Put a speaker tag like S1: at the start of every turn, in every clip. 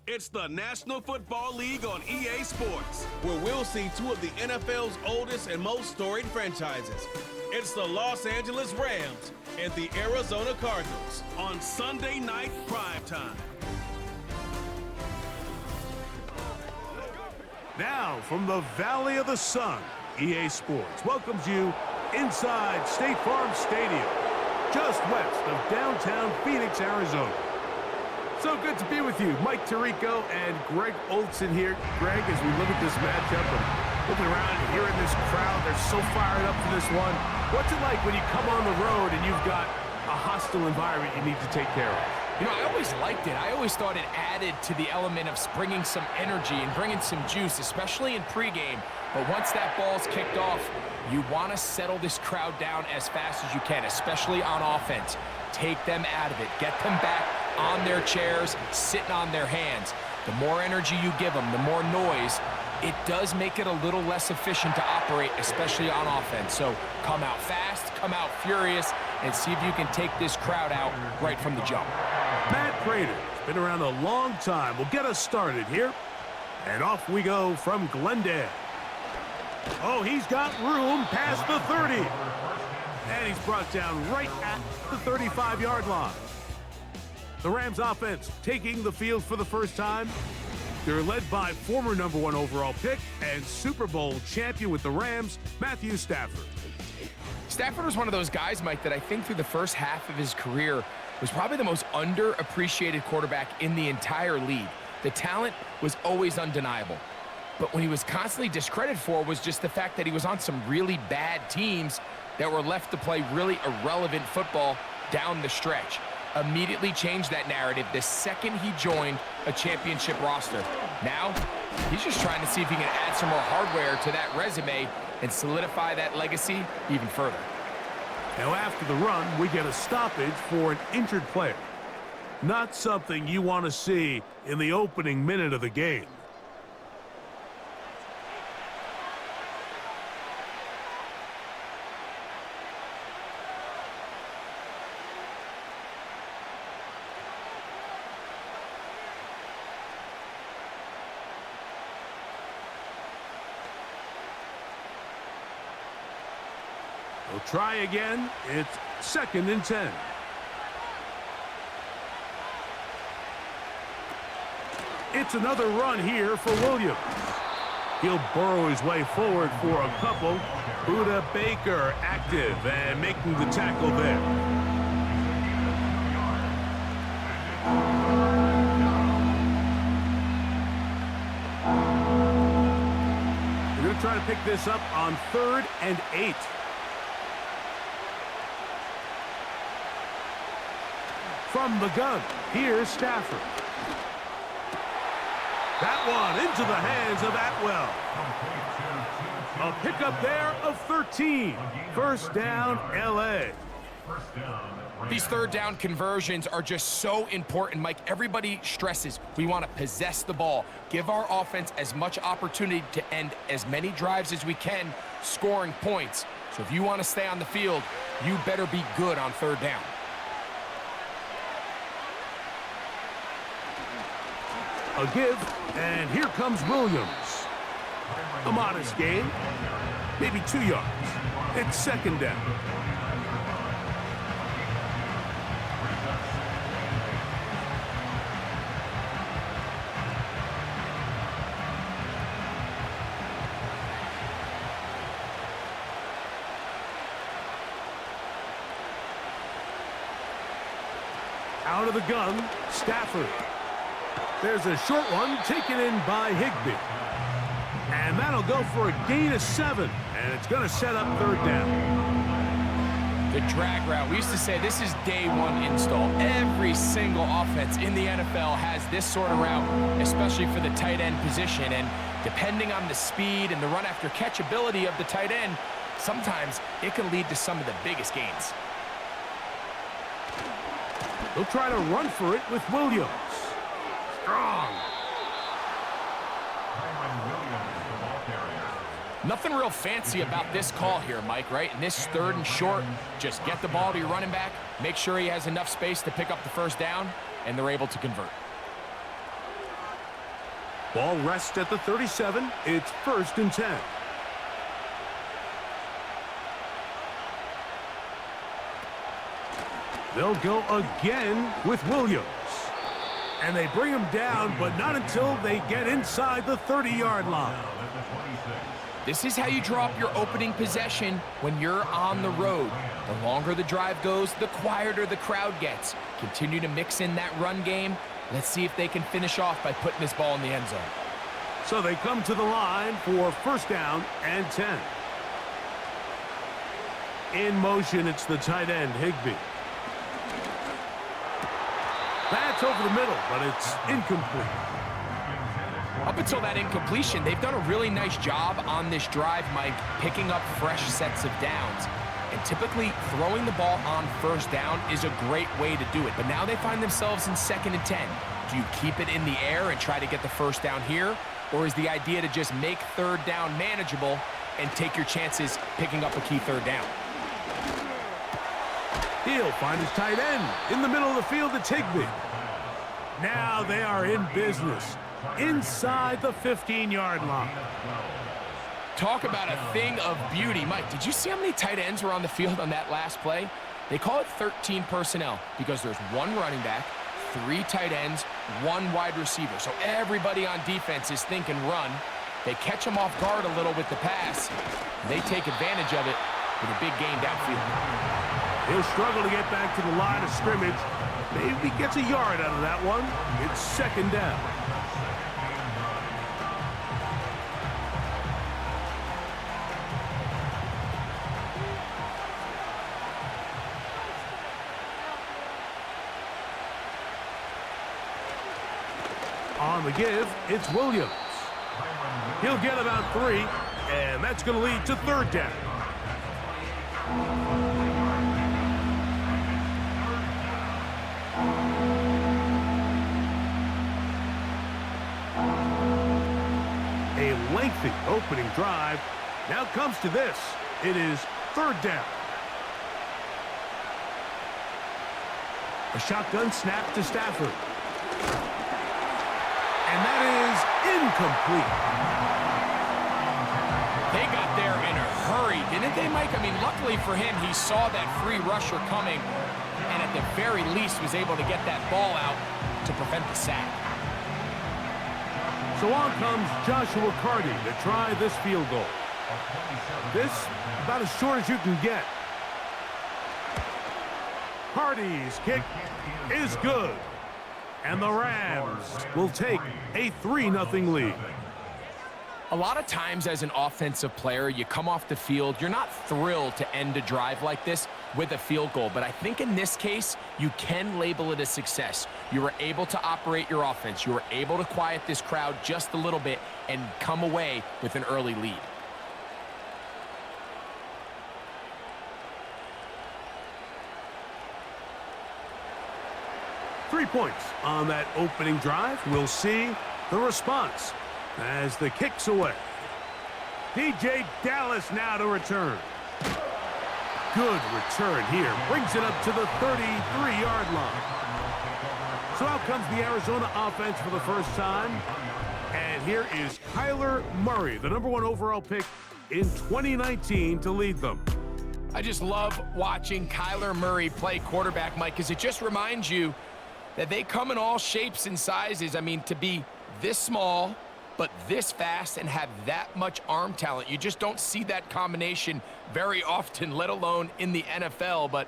S1: It's the National Football League on EA Sports, where we'll see two of the NFL's oldest and most storied franchises. It's the Los Angeles Rams and the Arizona Cardinals on Sunday night primetime.
S2: Now, from the Valley of the Sun, EA Sports welcomes you inside State Farm Stadium, just west of downtown Phoenix, Arizona. So good to be with you. Mike Tirico and Greg Olson here. Greg, as we look at this matchup and looking around and hearing this crowd, they're so fired up for this one. What's it like when you come on the road and you've got a hostile environment you need to take care of?
S3: You know, I always liked it. I always thought it added to the element of bringing some energy and bringing some juice, especially in pregame. But once that ball's kicked off, you want to settle this crowd down as fast as you can, especially on offense. Take them out of it. Get them back on their chairs, sitting on their hands. The more energy you give them, the more noise, it does make it a little less efficient to operate, especially on offense. So come out fast, come out furious, and see if you can take this crowd out right from the jump.
S2: Matt Prater's been around a long time. Will get us started here. And off we go from Glendale. Oh, he's got room past the 30. And he's brought down right at the 35-yard line. The Rams offense taking the field for the first time. They're led by former #1 overall pick and Super Bowl champion with the Rams, Matthew Stafford.
S3: Stafford was one of those guys, Mike, that I think through the first half of his career was probably the most underappreciated quarterback in the entire league. The talent was always undeniable. But when he was constantly discredited for was just the fact that he was on some really bad teams that were left to play really irrelevant football down the stretch. Immediately changed that narrative the second he joined a championship roster. Now, he's just trying to see if he can add some more hardware to that resume and solidify that legacy even further.
S2: Now, after the run, we get a stoppage for an injured player. Not something you want to see in the opening minute of the game. We'll try again. It's 2nd and 10. It's another run here for Williams. He'll burrow his way forward for a couple. Buda Baker active and making the tackle there. We're going to try to pick this up on 3rd and 8. From the gun, here's Stafford. That one into the hands of Atwell. A pickup there of 13. First down, L.A.
S3: These third down conversions are just so important, Mike. Everybody stresses we want to possess the ball, give our offense as much opportunity to end as many drives as we can, scoring points. So if you want to stay on the field, you better be good on 3rd down.
S2: A give, and here comes Williams. A modest gain, maybe 2 yards. It's 2nd down. Out of the gun, Stafford. There's a short one taken in by Higbee. And that'll go for a gain of 7. And it's going to set up 3rd down.
S3: The drag route. We used to say this is day 1 install. Every single offense in the NFL has this sort of route, especially for the tight end position. And depending on the speed and the run after catch ability of the tight end, sometimes it can lead to some of the biggest gains.
S2: They'll try to run for it with Williams. Strong.
S3: Nothing real fancy about this call here, Mike, right? In this 3rd and short, just get the ball to your running back, make sure he has enough space to pick up the first down, and they're able to convert.
S2: Ball rests at the 37. It's 1st and 10. They'll go again with Williams. And they bring him down, but not until they get inside the 30-yard line.
S3: This is how you draw up your opening possession when you're on the road. The longer the drive goes, the quieter the crowd gets. Continue to mix in that run game. Let's see if they can finish off by putting this ball in the end zone.
S2: So they come to the line for 1st down and 10. In motion, it's the tight end, Higbee. That's over the middle, but it's incomplete.
S3: Up until that incompletion, they've done a really nice job on this drive, Mike, picking up fresh sets of downs. And typically, throwing the ball on 1st down is a great way to do it. But now they find themselves in 2nd and 10. Do you keep it in the air and try to get the 1st down here? Or is the idea to just make 3rd down manageable and take your chances picking up a key 3rd down?
S2: He'll find his tight end in the middle of the field to Higbee. Now they are in business inside the 15-yard line.
S3: Talk about a thing of beauty. Mike, did you see how many tight ends were on the field on that last play? They call it 13 personnel because there's 1 running back, 3 tight ends, 1 wide receiver. So everybody on defense is thinking run. They catch them off guard a little with the pass. They take advantage of it with a big gain downfield.
S2: He'll struggle to get back to the line of scrimmage. Maybe gets a yard out of that one. It's 2nd down. On the give, it's Williams. He'll get about 3, and that's going to lead to 3rd down. A lengthy opening drive. Now comes to this. It is 3rd down. A shotgun snap to Stafford. And that is incomplete.
S3: They got there in a hurry, didn't they, Mike? I mean, luckily for him, he saw that free rusher coming and at the very least was able to get that ball out to prevent the sack.
S2: So on comes Joshua Carty to try this field goal. This about as short as you can get. Carty's kick is good. And the Rams will take a 3-0 lead.
S3: A lot of times as an offensive player, you come off the field, you're not thrilled to end a drive like this with a field goal. But I think in this case, you can label it a success. You were able to operate your offense. You were able to quiet this crowd just a little bit and come away with an early lead.
S2: Three points on that opening drive. We'll see the response as the kick's away. DJ Dallas now to return. Good return here. Brings it up to the 33-yard line. So out comes the Arizona offense for the first time. And here is Kyler Murray, the #1 overall pick in 2019 to lead them.
S3: I just love watching Kyler Murray play quarterback, Mike, because it just reminds you that they come in all shapes and sizes. I mean, to be this small, but this fast and have that much arm talent, you just don't see that combination very often, let alone in the NFL. But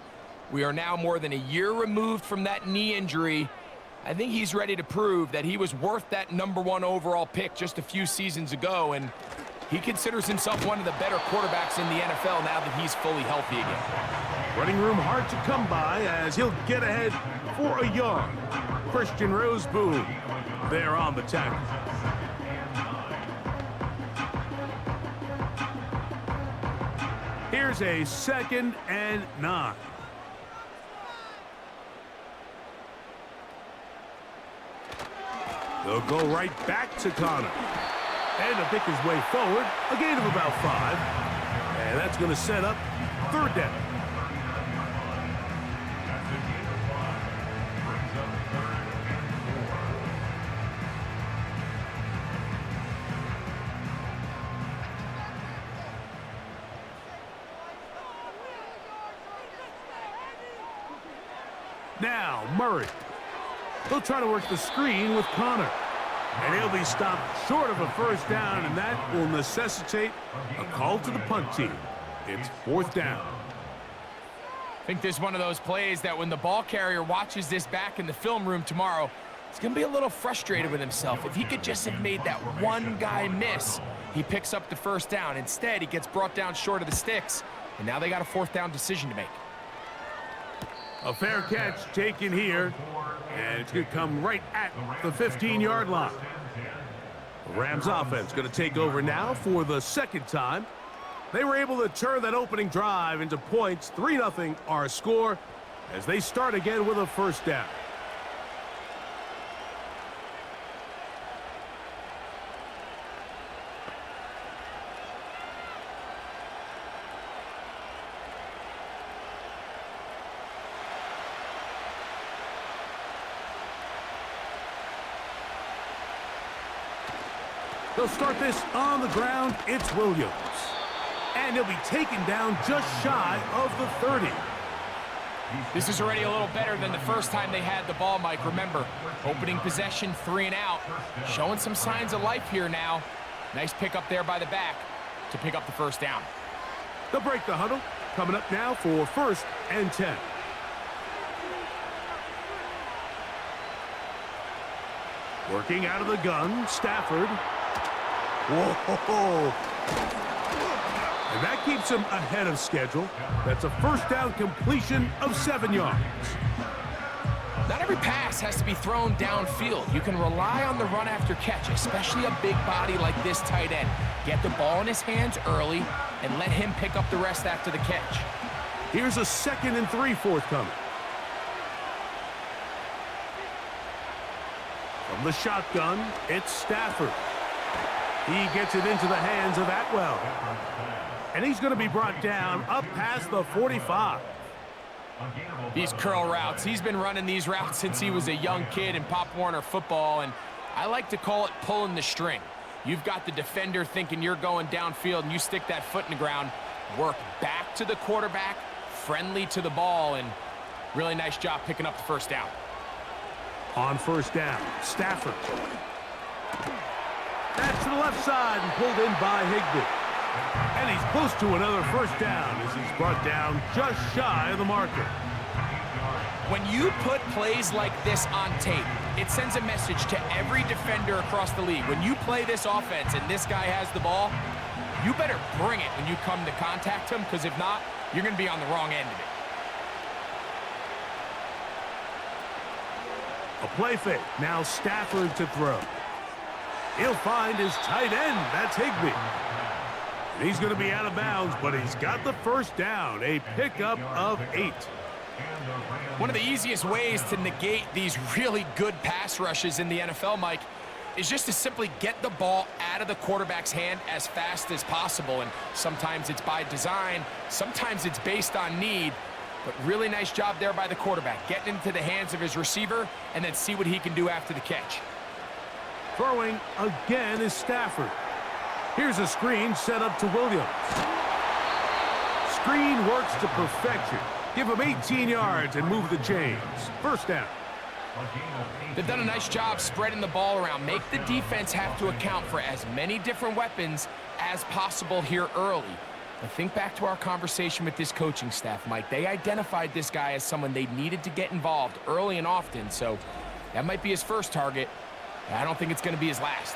S3: we are now more than a year removed from that knee injury. I think he's ready to prove that he was worth that #1 overall pick just a few seasons ago, and he considers himself one of the better quarterbacks in the NFL now that he's fully healthy again.
S2: Running room hard to come by as he'll get ahead for a yard. Christian Roseboom there on the tackle. Here's a 2nd and 9. They'll go right back to Connor. And to pick his way forward, a gain of about 5. And that's going to set up 3rd down. Now, Murray. They'll try to work the screen with Connor. And he'll be stopped short of a first down, and that will necessitate a call to the punt team. It's 4th down.
S3: I think this is one of those plays that when the ball carrier watches this back in the film room tomorrow, he's going to be a little frustrated with himself. If he could just have made that one guy miss, he picks up the first down. Instead, he gets brought down short of the sticks, and now they got a 4th down decision to make.
S2: A fair catch taken here, and it's going to come right at the 15-yard line. The Rams offense going to take over now for the 2nd time. They were able to turn that opening drive into points. 3-0 our score as they start again with a first down. They'll start this on the ground. It's Williams. And he'll be taken down just shy of the 30.
S3: This is already a little better than the first time they had the ball, Mike. Remember, opening possession, 3 and out. Showing some signs of life here now. Nice pick up there by the back to pick up the first down.
S2: They'll break the huddle. Coming up now for 1st and 10. Working out of the gun, Stafford. Whoa! And that keeps him ahead of schedule. That's a first down completion of 7 yards.
S3: Not every pass has to be thrown downfield. You can rely on the run after catch, especially a big body like this tight end. Get the ball in his hands early and let him pick up the rest after the catch.
S2: Here's a 2nd and 3 forthcoming. From the shotgun, it's Stafford. He gets it into the hands of Atwell. And he's going to be brought down up past the 45.
S3: These curl routes, he's been running these routes since he was a young kid in Pop Warner football, and I like to call it pulling the string. You've got the defender thinking you're going downfield, and you stick that foot in the ground, work back to the quarterback, friendly to the ball, and really nice job picking up the first down.
S2: On first down, Stafford. That's to the left side and pulled in by Higbee. And he's close to another first down as he's brought down just shy of the marker.
S3: When you put plays like this on tape, it sends a message to every defender across the league. When you play this offense and this guy has the ball, you better bring it when you come to contact him, because if not, you're going to be on the wrong end of it.
S2: A play fake. Now Stafford to throw. He'll find his tight end. That's Higbee. And he's going to be out of bounds, but he's got the first down. A pickup of 8.
S3: One of the easiest ways to negate these really good pass rushes in the NFL, Mike, is just to simply get the ball out of the quarterback's hand as fast as possible. And sometimes it's by design, sometimes it's based on need. But really nice job there by the quarterback, getting into the hands of his receiver and then see what he can do after the catch.
S2: Throwing again is Stafford. Here's a screen set up to Williams. Screen works to perfection. Give him 18 yards and move the chains. First down.
S3: They've done a nice job spreading the ball around. Make the defense have to account for as many different weapons as possible here early. But think back to our conversation with this coaching staff, Mike. They identified this guy as someone they needed to get involved early and often, so that might be his first target. I don't think it's going to be his last.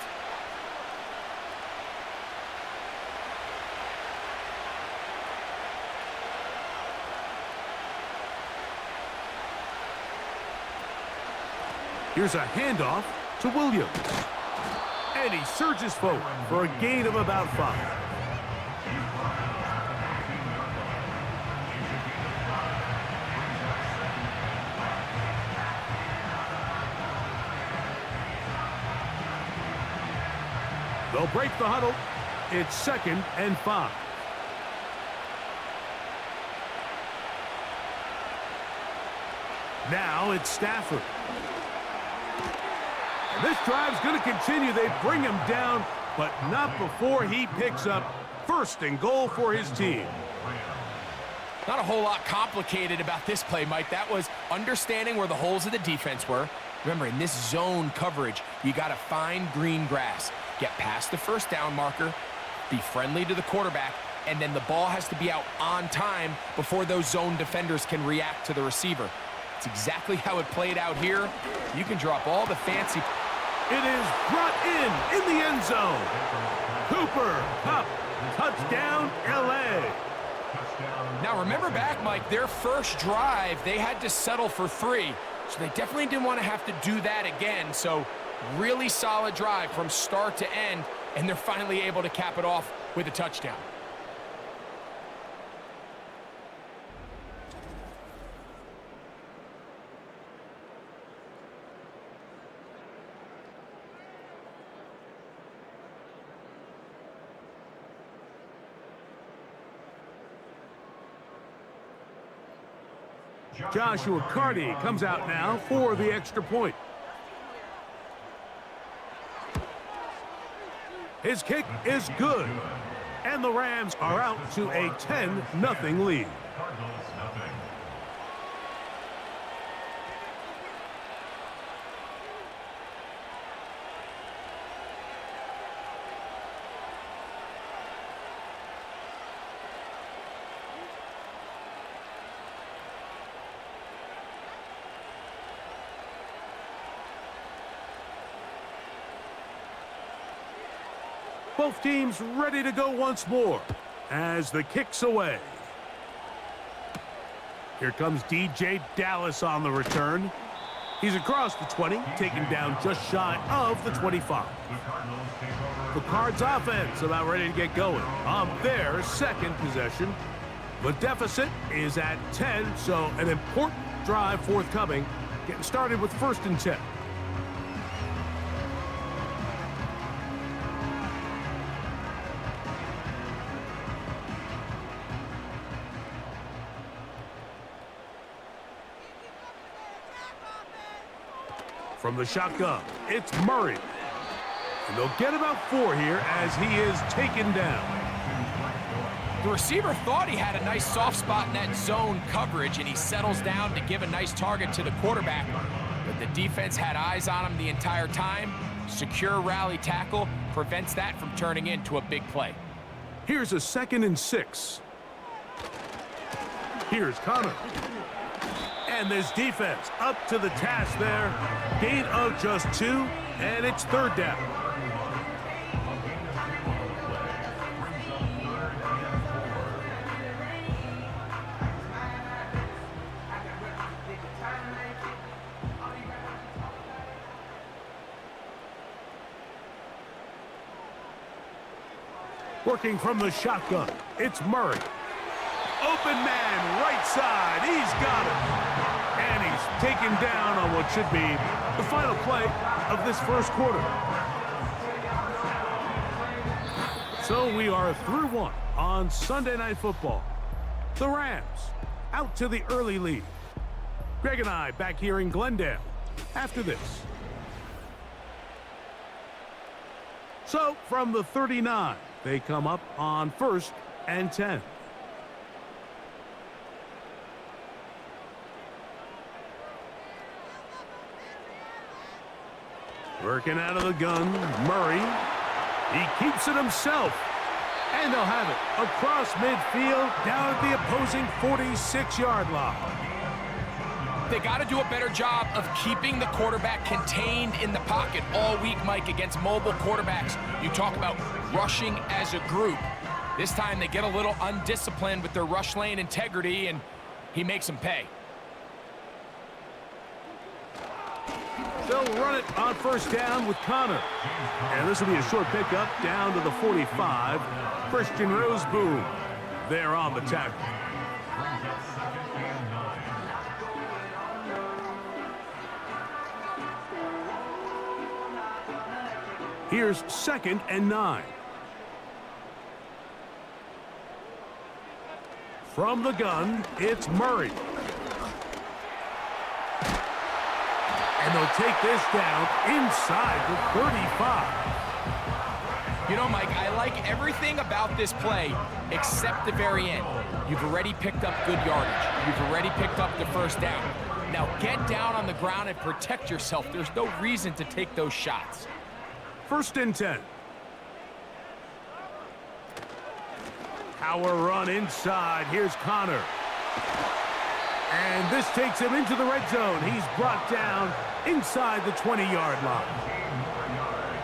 S2: Here's a handoff to Williams. And he surges forward for a gain of about 5. They'll break the huddle. It's 2nd and 5. Now it's Stafford. And this drive's going to continue. They bring him down, but not before he picks up 1st and goal for his team.
S3: Not a whole lot complicated about this play, Mike. That was understanding where the holes of the defense were. Remember, in this zone coverage, you got to find green grass. Get past the first down marker, be friendly to the quarterback, and then the ball has to be out on time before those zone defenders can react to the receiver. It's exactly how it played out here. You can drop all the fancy.
S2: It is brought in the end zone. Cooper Kupp, touchdown, LA.
S3: Now remember back, Mike, their first drive, they had to settle for 3. So they definitely didn't want to have to do that again. So really solid drive from start to end, and they're finally able to cap it off with a touchdown.
S2: Joshua Carty comes out now for the extra point. His kick is good, and the Rams are out to a 10-0 lead. Both teams ready to go once more as the kick's away. Here comes DJ Dallas on the return. He's across the 20, taken down just shy of the 25. The Cards offense about ready to get going on their second possession. The deficit is at 10, so an important drive forthcoming, getting started with 1st and 10. From the shotgun, it's Murray. And they'll get about 4 here as he is taken down.
S3: The receiver thought he had a nice soft spot in that zone coverage, and he settles down to give a nice target to the quarterback. But the defense had eyes on him the entire time. Secure rally tackle prevents that from turning into a big play.
S2: Here's a 2nd and 6. Here's Connor. And this defense up to the task there. Gain of just 2, and it's 3rd down. Working from the shotgun, it's Murray. Open man, right side, he's got it. And he's taken down on what should be the final play of this first quarter. So we are through 1 on Sunday Night Football. The Rams out to the early lead. Greg and I back here in Glendale after this. So from the 39, they come up on 1st and 10. Working out of the gun, Murray. He keeps it himself. And they'll have it across midfield down at the opposing 46-yard line.
S3: They got to do a better job of keeping the quarterback contained in the pocket all week, Mike, against mobile quarterbacks. You talk about rushing as a group. This time they get a little undisciplined with their rush lane integrity, and he makes them pay.
S2: They'll run it on 1st down with Connor. And this will be a short pickup down to the 45. Christian Roseboom there on the tackle. Here's 2nd and 9. From the gun, it's Murray. And they'll take this down inside the 35.
S3: You know, Mike, I like everything about this play except the very end. You've already picked up good yardage. You've already picked up the first down. Now get down on the ground and protect yourself. There's no reason to take those shots.
S2: 1st and 10. Power run inside. Here's Connor. And this takes him into the red zone. He's brought down inside the 20-yard line.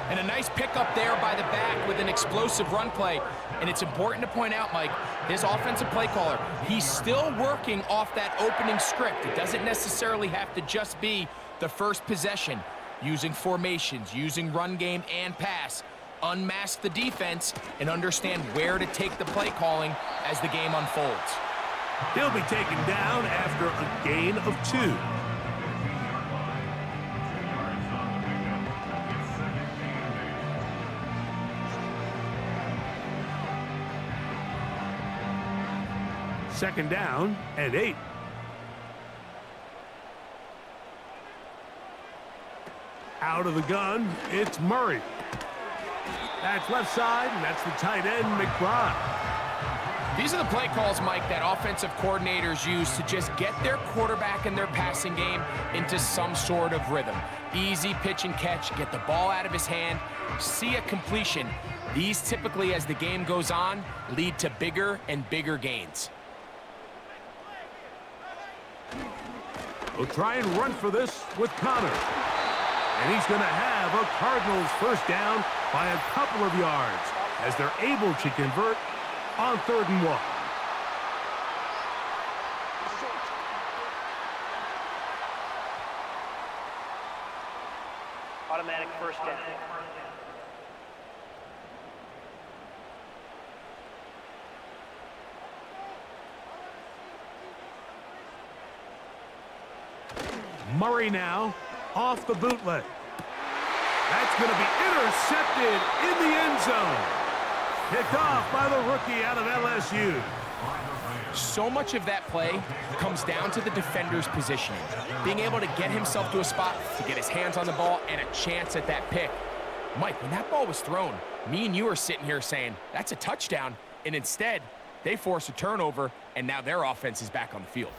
S3: And a nice pickup there by the back with an explosive run play. And it's important to point out, Mike, his offensive play caller, he's still working off that opening script. It doesn't necessarily have to just be the first possession. Using formations, using run game and pass. Unmask the defense and understand where to take the play calling as the game unfolds.
S2: He'll be taken down after a gain of 2. Second down and 8. Out of the gun, it's Murray. That's left side, and that's the tight end, McBride.
S3: These are the play calls, Mike, that offensive coordinators use to just get their quarterback and their passing game into some sort of rhythm. Easy pitch and catch, get the ball out of his hand, see a completion. These typically, as the game goes on, lead to bigger and bigger gains.
S2: We'll try and run for this with Connor. And he's going to have a Cardinals first down by a couple of yards as they're able to convert on 3rd and 1.
S4: Automatic first down.
S2: Murray now off the bootleg. That's going to be intercepted in the end zone. Picked off by the rookie out of LSU.
S3: So much of that play comes down to the defender's positioning. Being able to get himself to a spot, to get his hands on the ball, and a chance at that pick. Mike, when that ball was thrown, me and you are sitting here saying, that's a touchdown. And instead, they force a turnover, and now their offense is back on the field.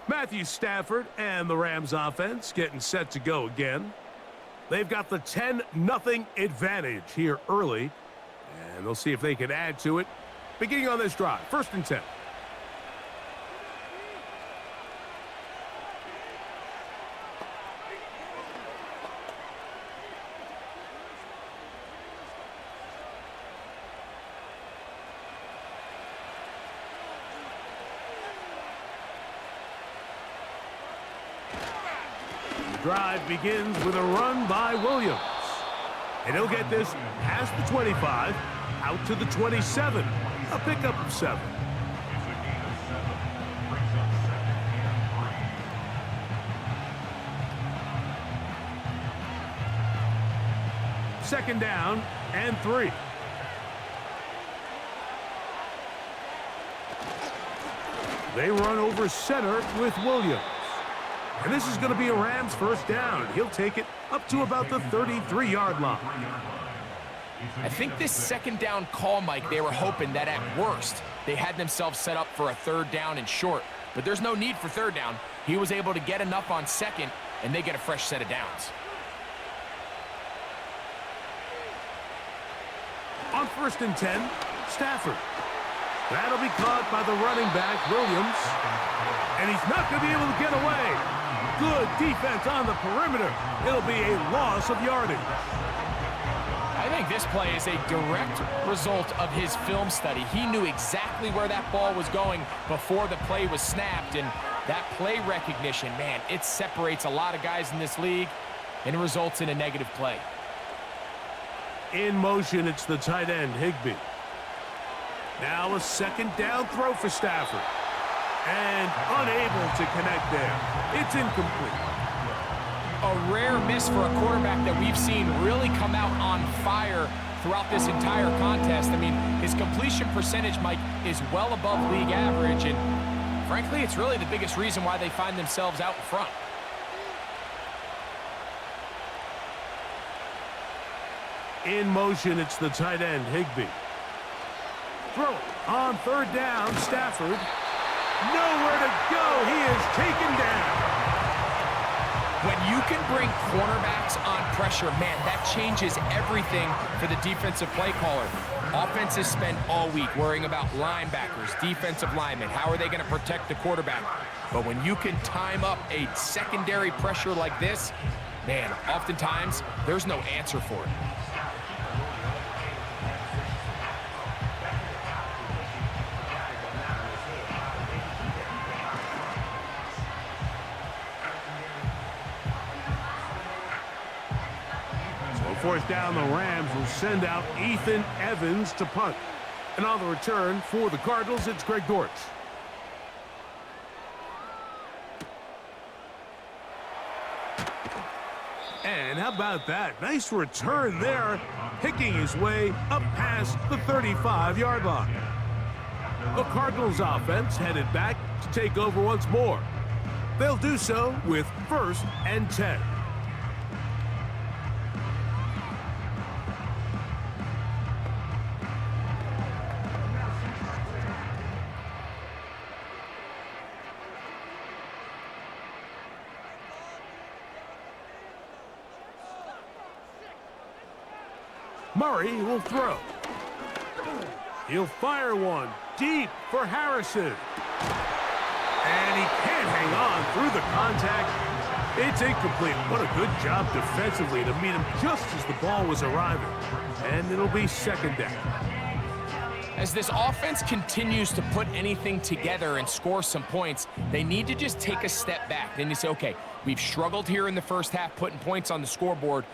S2: Matthew Stafford and the Rams offense getting set to go again. They've got the 10-0 advantage here early, and they'll see if they can add to it. Beginning on this drive, 1st and 10. Drive begins with a run by Williams. And he'll get this past the 25, out to the 27. A pickup of 7. Second down and 3. They run over center with Williams. And this is going to be a Rams first down. He'll take it up to about the 33-yard line.
S3: I think this second down call, Mike, they were hoping that at worst they had themselves set up for a 3rd down and short. But there's no need for 3rd down. He was able to get enough on 2nd, and they get a fresh set of downs.
S2: On 1st and 10, Stafford. That'll be caught by the running back, Williams. And he's not going to be able to get away. Good defense on the perimeter. It'll be a loss of yardage.
S3: I think this play is a direct result of his film study. He knew exactly where that ball was going before the play was snapped, and that play recognition, man, it separates a lot of guys in this league and results in a negative play.
S2: In motion, it's the tight end, Higbee. Now a 2nd down throw for Stafford. And unable to connect there. It's incomplete.
S3: A rare miss for a quarterback that we've seen really come out on fire throughout this entire contest. I mean, his completion percentage, Mike, is well above league average, and frankly, it's really the biggest reason why they find themselves out in front.
S2: In motion, it's the tight end, Higbee. Throw it on third down, Stafford. Nowhere to go. He is taken down.
S3: When you can bring cornerbacks on pressure, man, that changes everything for the defensive play caller. Offenses spend all week worrying about linebackers, defensive linemen. How are they going to protect the quarterback? But when you can time up a secondary pressure like this, man, oftentimes there's no answer for it.
S2: Fourth down, the Rams will send out Ethan Evans to punt. And on the return for the Cardinals, it's Greg Dortch. And how about that? Nice return there, picking his way up past the 35-yard line. The Cardinals offense headed back to take over once more. They'll do so with 1st and 10. Murray will throw. He'll fire one deep for Harrison. And he can't hang on through the contact. It's incomplete. What a good job defensively to meet him just as the ball was arriving. And it'll be 2nd down.
S3: As this offense continues to put anything together and score some points, they need to just take a step back. Then you say, okay, we've struggled here in the first half putting points on the scoreboard.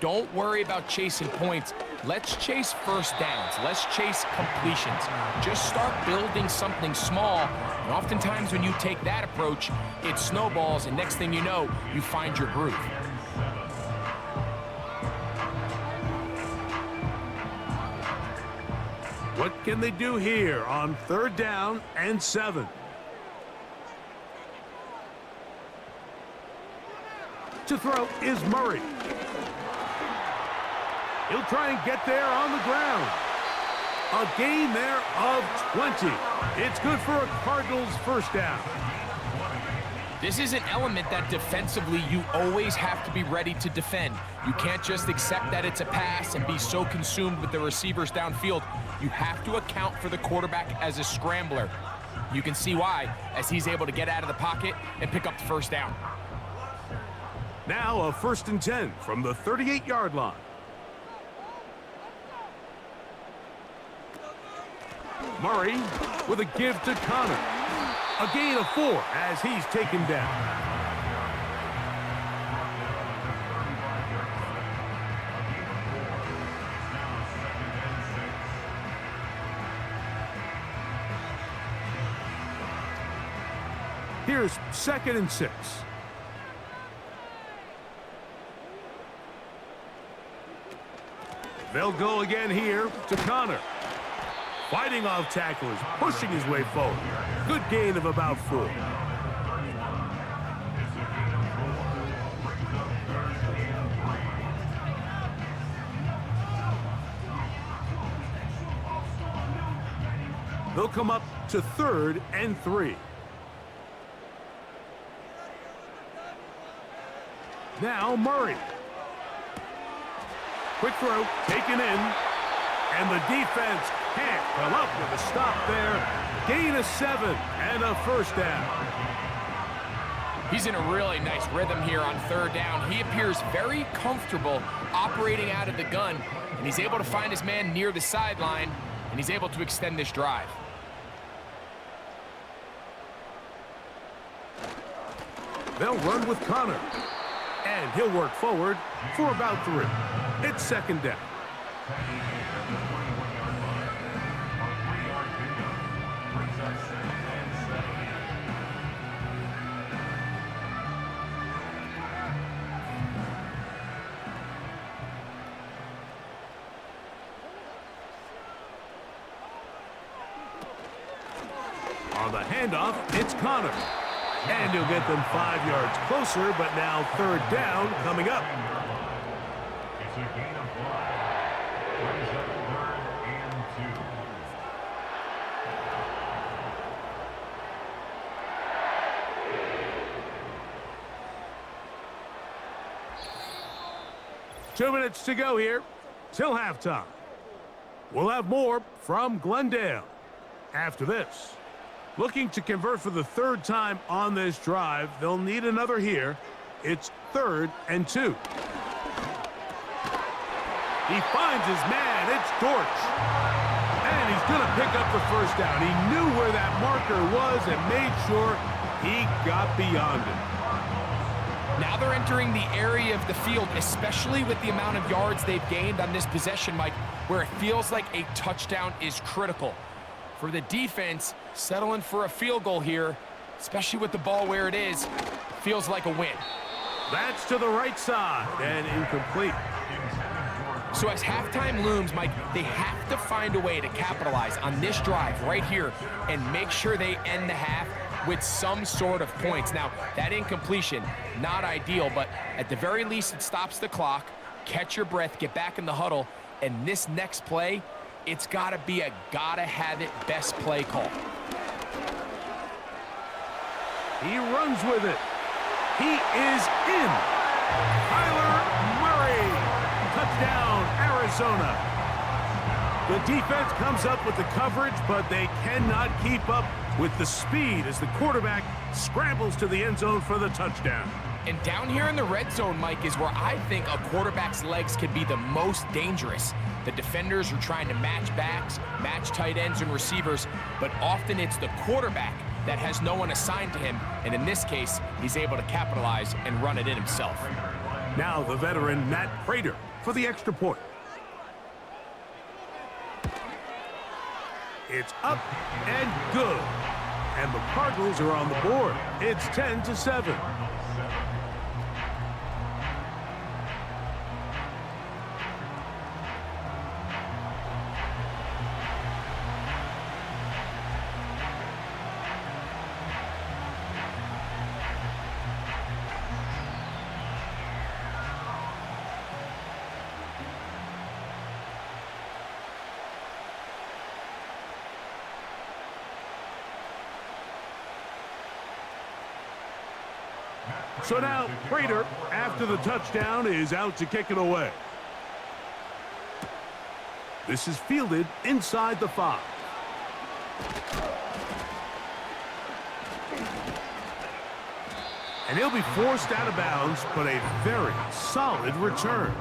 S3: Don't worry about chasing points. Let's chase first downs. Let's chase completions. Just start building something small. And oftentimes when you take that approach, it snowballs, and next thing you know, you find your groove.
S2: What can they do here on 3rd down and 7? To throw is Murray. He'll try and get there on the ground. A gain there of 20. It's good for a Cardinals 1st down.
S3: This is an element that defensively you always have to be ready to defend. You can't just accept that it's a pass and be so consumed with the receivers downfield. You have to account for the quarterback as a scrambler. You can see why, as he's able to get out of the pocket and pick up the 1st down.
S2: Now a 1st and 10 from the 38-yard line. Murray with a give to Connor. A gain of 4 as he's taken down. Here's 2nd and 6. They'll go again here to Connor. Fighting off tacklers, pushing his way forward. Good gain of about 4. They'll come up to 3rd and 3. Now Murray. Quick throw, taken in. And the defense can't come up with a stop there. Gain of 7 and a 1st down.
S3: He's in a really nice rhythm here on 3rd down. He appears very comfortable operating out of the gun, and he's able to find his man near the sideline, and he's able to extend this drive.
S2: They'll run with Connor, and he'll work forward for about 3. It's 2nd down. On the handoff, it's Connor. And he'll get them 5 yards closer, but now 3rd down coming up. Two minutes to go here till halftime. We'll have more from Glendale after this. Looking to convert for the third time on this drive. They'll need another here. It's 3rd and 2. He finds his man. It's Dortch. And he's going to pick up the first down. He knew where that marker was and made sure he got beyond it.
S3: Now they're entering the area of the field, especially with the amount of yards they've gained on this possession, Mike, where it feels like a touchdown is critical. For the defense, settling for a field goal here, especially with the ball where it is, feels like a win.
S2: That's to the right side and incomplete.
S3: So as halftime looms, Mike, they have to find a way to capitalize on this drive right here and make sure they end the half with some sort of points. Now, that incompletion, not ideal, but at the very least, it stops the clock. Catch your breath, get back in the huddle, and this next play, it's gotta be a gotta-have-it best play call.
S2: He runs with it. He is in. Kyler Murray. Touchdown, Arizona. The defense comes up with the coverage, but they cannot keep up with the speed as the quarterback scrambles to the end zone for the touchdown.
S3: And down here in the red zone, Mike, is where I think a quarterback's legs can be the most dangerous. The defenders are trying to match backs, match tight ends and receivers, but often it's the quarterback that has no one assigned to him, and in this case, he's able to capitalize and run it in himself.
S2: Now the veteran Matt Prater for the extra point. It's up and good. And the Cardinals are on the board. It's 10-7. So now Prater, after the touchdown, is out to kick it away. This is fielded inside the 5. And he'll be forced out of bounds, but a very solid return.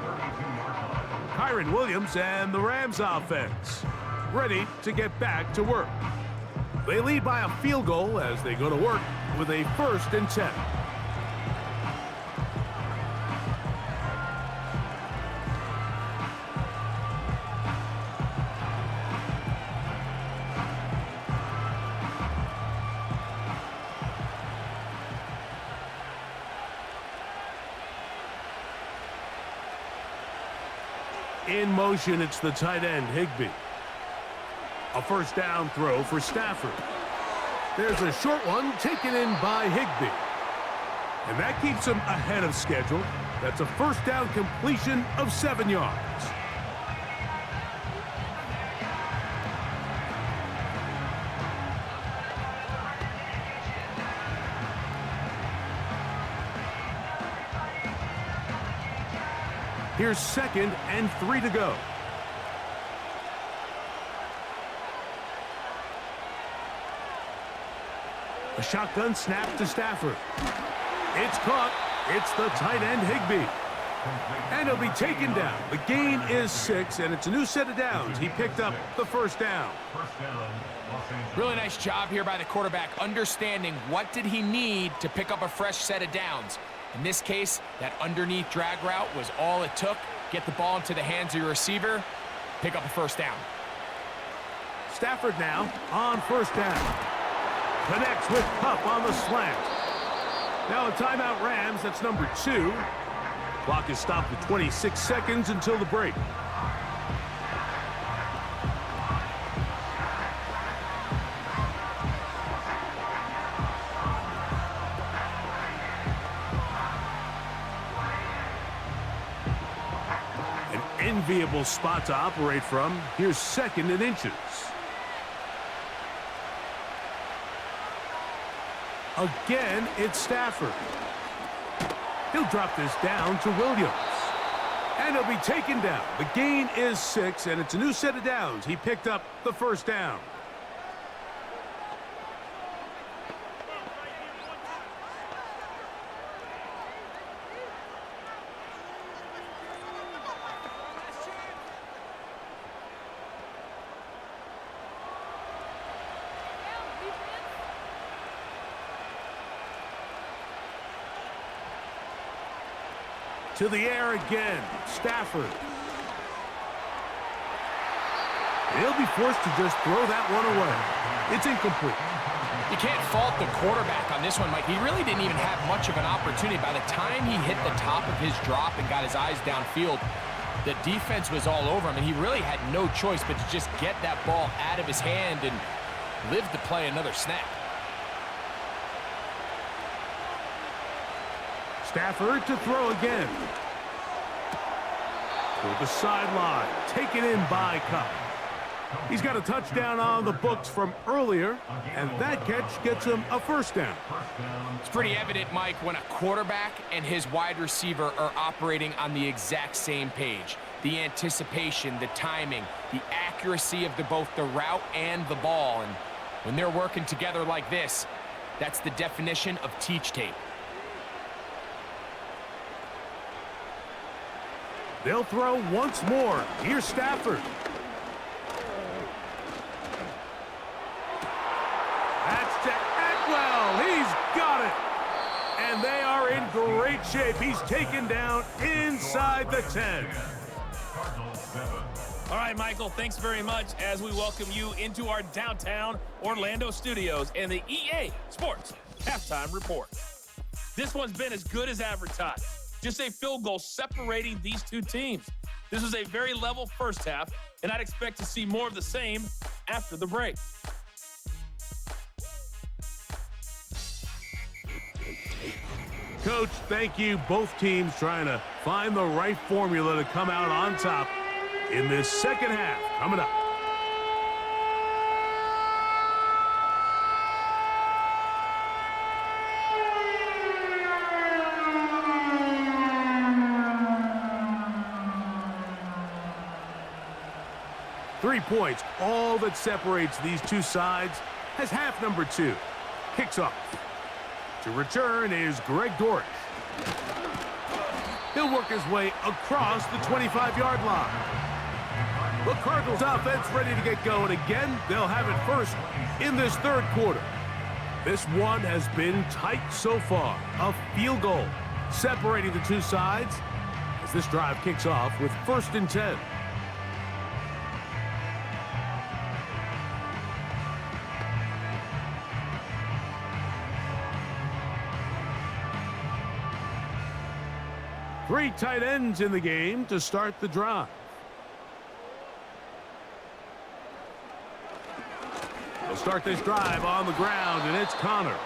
S2: Kyron Williams and the Rams offense ready to get back to work. They lead by a field goal as they go to work with a 1st and 10. In motion, it's the tight end, Higbee. A 1st down throw for Stafford. There's a short one taken in by Higbee. And that keeps him ahead of schedule. That's a 1st down completion of 7 yards. Here's 2nd and 3 to go. A shotgun snap to Stafford. It's caught. It's the tight end, Higbee. And he'll be taken down. The gain is 6, and it's a new set of downs. He picked up the 1st down.
S3: Really nice job here by the quarterback, understanding what did he need to pick up a fresh set of downs. In this case, that underneath drag route was all it took. Get the ball into the hands of your receiver, pick up a 1st down.
S2: Stafford now on 1st down. Connects with Kupp on the slant. Now a timeout Rams, that's number 2. Clock is stopped at 26 seconds until the break. enviable spot to operate from. Here's 2nd and inches. Again, it's Stafford. He'll drop this down to Williams. And he'll be taken down. The gain is 6, and it's a new set of downs. He picked up the 1st down. To the air again, Stafford. He'll be forced to just throw that one away. It's incomplete.
S3: You can't fault the quarterback on this one, Mike. He really didn't even have much of an opportunity. By the time he hit the top of his drop and got his eyes downfield, the defense was all over him, and he really had no choice but to just get that ball out of his hand and live to play another snap.
S2: Stafford to throw again. Toward the sideline. Taken in by Cup. He's got a touchdown on the books from earlier, and that catch gets him a 1st down.
S3: It's pretty evident, Mike, when a quarterback and his wide receiver are operating on the exact same page. The anticipation, the timing, the accuracy of both the route and the ball. And when they're working together like this, that's the definition of teach tape.
S2: They'll throw once more. Here's Stafford. That's to Atwell. He's got it. And they are in great shape. He's taken down inside the 10.
S4: All right, Michael, thanks very much as we welcome you into our downtown Orlando studios and the EA Sports Halftime Report. This one's been as good as advertised. Just a field goal separating these two teams. This was a very level first half, and I'd expect to see more of the same after the break.
S2: Coach, thank you. Both teams trying to find the right formula to come out on top in this 2nd half. Coming up. Three points, all that separates these two sides, as half number 2 kicks off. To return is Greg Dortch. He'll work his way across the 25-yard line. The Cardinals offense ready to get going again. They'll have it first in this 3rd quarter. This one has been tight so far. A field goal separating the two sides as this drive kicks off with 1st and 10. Three tight ends in the game to start the drive. They'll start this drive on the ground, and it's Connor.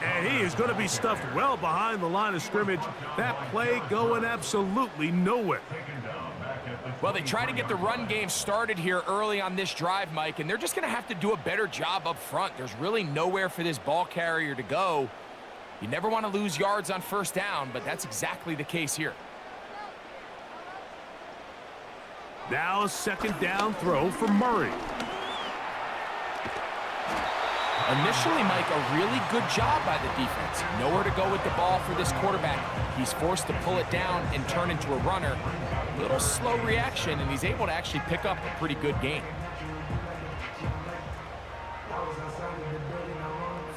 S2: And he is going to be stuffed well behind the line of scrimmage. That play going absolutely nowhere.
S3: Well, they try to get the run game started here early on this drive, Mike, and they're just going to have to do a better job up front. There's really nowhere for this ball carrier to go. You never want to lose yards on 1st down, but that's exactly the case here.
S2: Now a 2nd down throw for Murray.
S3: Initially, Mike, a really good job by the defense. Nowhere to go with the ball for this quarterback. He's forced to pull it down and turn into a runner. Little slow reaction, and he's able to actually pick up a pretty good gain.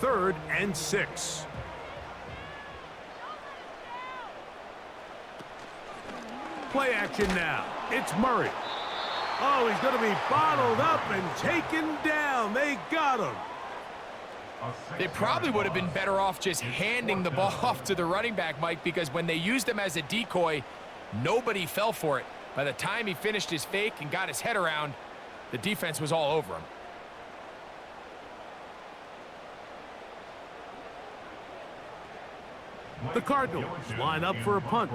S2: 3rd and 6. Play action now. It's Murray. Oh, he's going to be bottled up and taken down. They got him.
S3: They probably would have been better off just handing the ball off to the running back, Mike, because when they used him as a decoy, nobody fell for it. By the time he finished his fake and got his head around, the defense was all over him.
S2: The Cardinals line up for a punt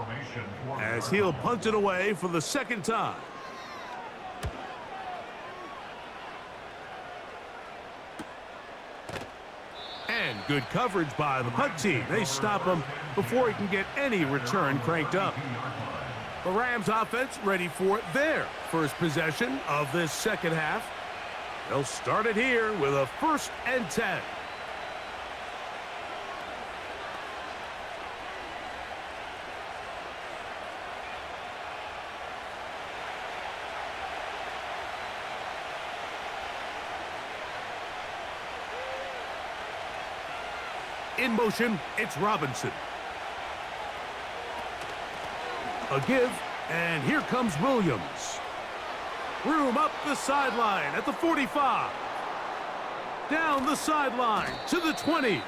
S2: as he'll punt it away for the second time. And good coverage by the punt team. They stop him before he can get any return cranked up. The Rams offense ready for their first possession of this second half. They'll start it here with a 1st and 10. In motion, it's Robinson. A give, and here comes Williams. Room up the sideline at the 45. Down the sideline to the 20.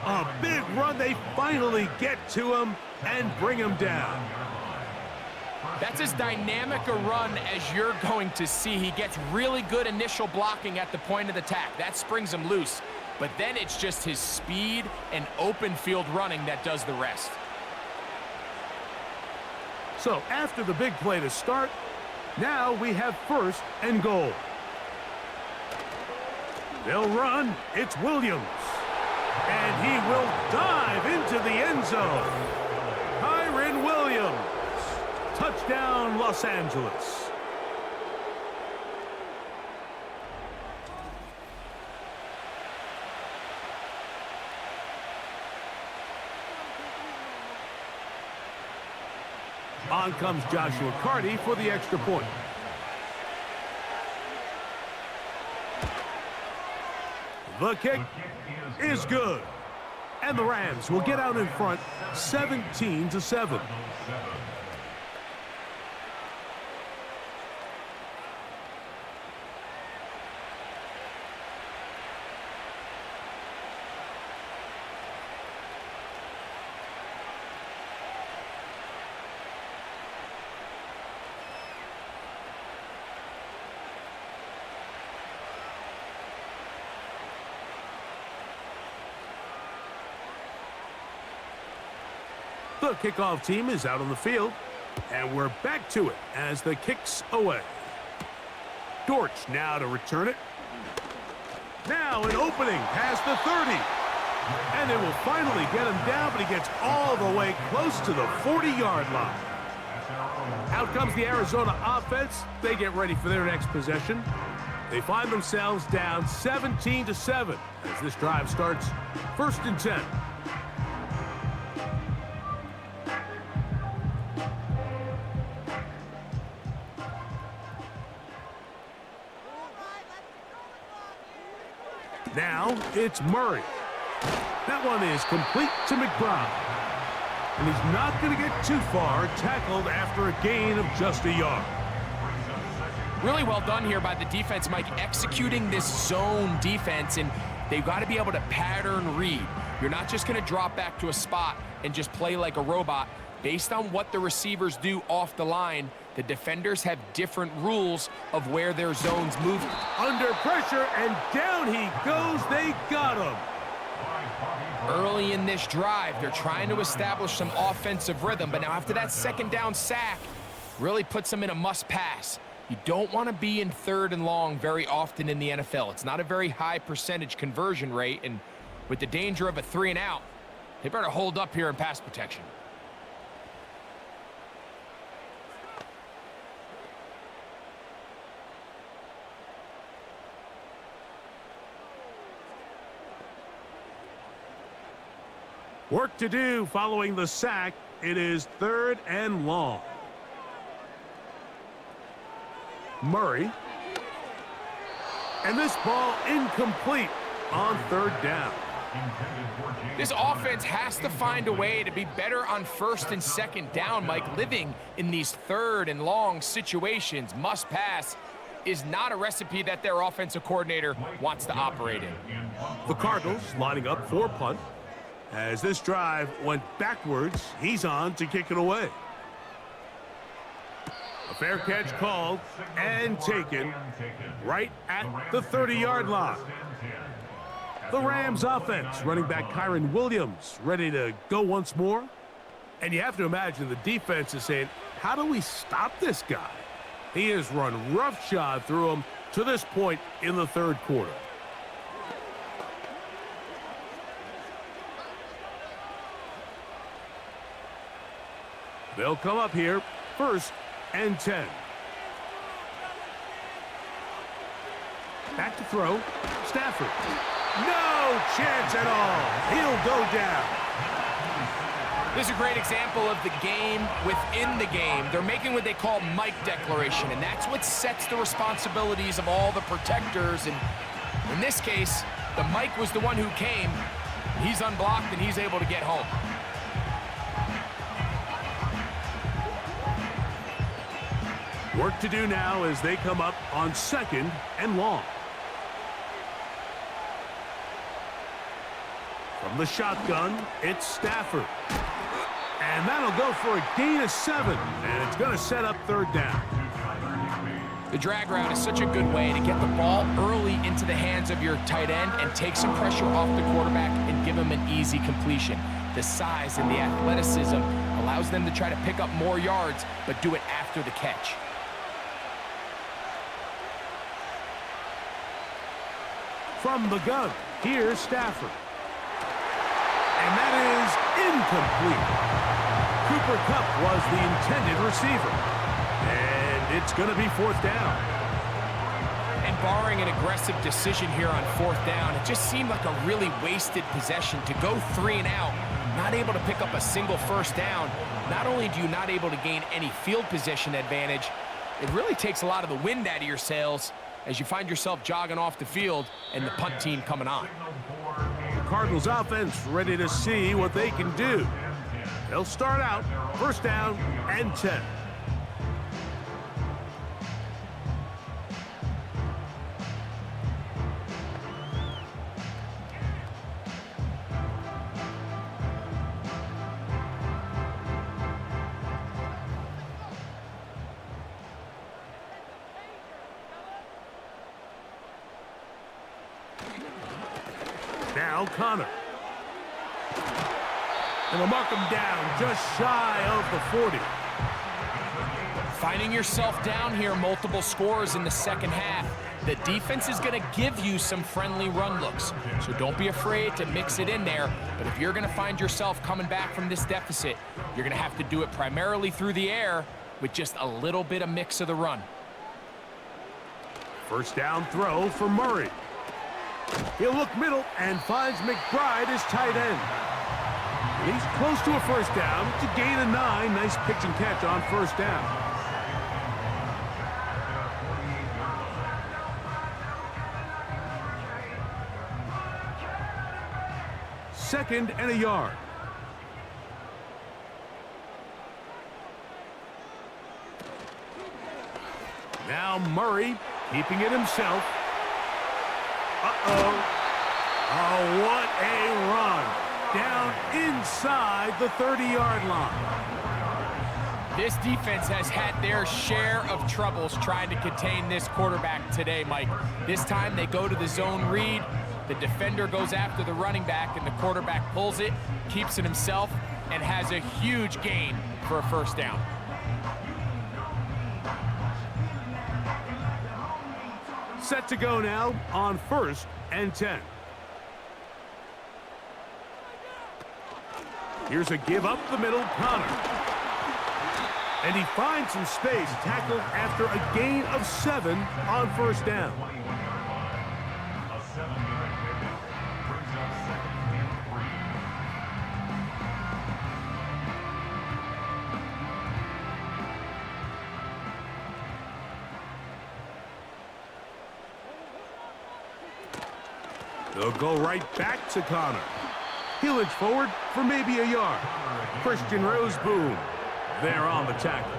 S2: A big run. They finally get to him and bring him down.
S3: That's as dynamic a run as you're going to see. He gets really good initial blocking at the point of the attack. That springs him loose. But then it's just his speed and open field running that does the rest.
S2: So after the big play to start, now we have 1st and goal. They'll run. It's Williams. And he will dive into the end zone. Kyren Williams. Touchdown, Los Angeles. On comes Joshua Carty for the extra point. The kick is good. And the Rams will get out in front 17-7. The kickoff team is out on the field, and we're back to it as the kick's away. Dortch now to return it. Now an opening past the 30. And they will finally get him down, but he gets all the way close to the 40-yard line. Out comes the Arizona offense. They get ready for their next possession. They find themselves down 17-7 as this drive starts 1st and 10. Now it's Murray. That one is complete to McBride. And he's not going to get too far, tackled after a gain of just a yard.
S3: Really well done here by the defense, Mike, executing this zone defense, and they've got to be able to pattern read. You're not just going to drop back to a spot and just play like a robot. Based on what the receivers do off the line, the defenders have different rules of where their zones move.
S2: Under pressure, and down he goes. They got him.
S3: Early in this drive, they're trying to establish some offensive rhythm, but now after that 2nd down sack, really puts them in a must-pass. You don't want to be in 3rd and long very often in the NFL. It's not a very high percentage conversion rate, and with the danger of a 3 and out, they better hold up here in pass protection.
S2: Work to do following the sack. It is 3rd and long. Murray. And this ball incomplete on 3rd down.
S3: This offense has to find a way to be better on 1st and 2nd down, Mike. Living in these 3rd and long situations, must pass, is not a recipe that their offensive coordinator wants to operate in.
S2: The Cardinals lining up for punt. As this drive went backwards, he's on to kick it away. A fair catch called and taken right at the 30-yard line. The Rams offense, running back Kyron Williams, ready to go once more. And you have to imagine the defense is saying, how do we stop this guy? He has run roughshod through him to this point in the third quarter. They'll come up here, 1st and 10. Back to throw, Stafford. No chance at all. He'll go down.
S3: This is a great example of the game within the game. They're making what they call Mike declaration, and that's what sets the responsibilities of all the protectors. And in this case, the Mike was the one who came. He's unblocked, and he's able to get home.
S2: Work to do now as they come up on 2nd and long. From the shotgun, it's Stafford. And that'll go for a gain of 7, and it's going to set up 3rd down.
S3: The drag route is such a good way to get the ball early into the hands of your tight end and take some pressure off the quarterback and give him an easy completion. The size and the athleticism allows them to try to pick up more yards, but do it after the catch.
S2: From the gun, here's Stafford. And that is incomplete. Cooper Kupp was the intended receiver. And it's going to be 4th down.
S3: And barring an aggressive decision here on 4th down, it just seemed like a really wasted possession to go 3 and out, not able to pick up a single 1st down. Not only do you not able to gain any field position advantage, it really takes a lot of the wind out of your sails as you find yourself jogging off the field and the punt team coming on.
S2: The Cardinals offense ready to see what they can do. They'll start out 1st down and 10. Now Connor. And they'll mark him down just shy of the 40.
S3: Finding yourself down here, multiple scores in the 2nd half. The defense is going to give you some friendly run looks, so don't be afraid to mix it in there. But if you're going to find yourself coming back from this deficit, you're going to have to do it primarily through the air with just a little bit of mix of the run.
S2: 1st down throw for Murray. He'll look middle and finds McBride as tight end. He's close to a 1st down. It's a gain of 9. Nice pitch and catch on 1st down. Second and a yard. Now Murray keeping it himself. Uh-oh. Oh, what a run. Down inside the 30-yard line.
S3: This defense has had their share of troubles trying to contain this quarterback today, Mike. This time they go to the zone read. The defender goes after the running back, and the quarterback pulls it, keeps it himself, and has a huge gain for a 1st down.
S2: Set to go now on 1st and 10. Here's a give up the middle, Connor. And he finds some space, tackled after a gain of 7 on 1st down. They'll go right back to Connor. He'll edge forward for maybe a yard. Christian Roseboom there on the tackle.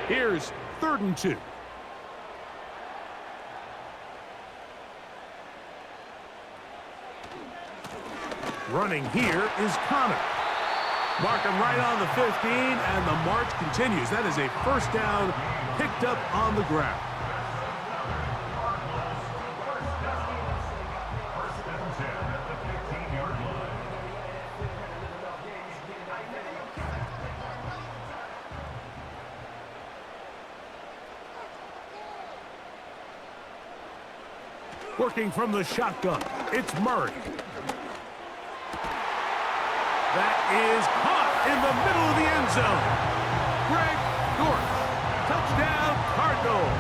S2: Here's 3rd and 2. Running here is Connor. Mark him right on the 15, and the march continues. That is a first down picked up on the ground. Working from the shotgun, it's Murray. That is caught in the middle of the end zone. Greg Dortch, touchdown Cardinals.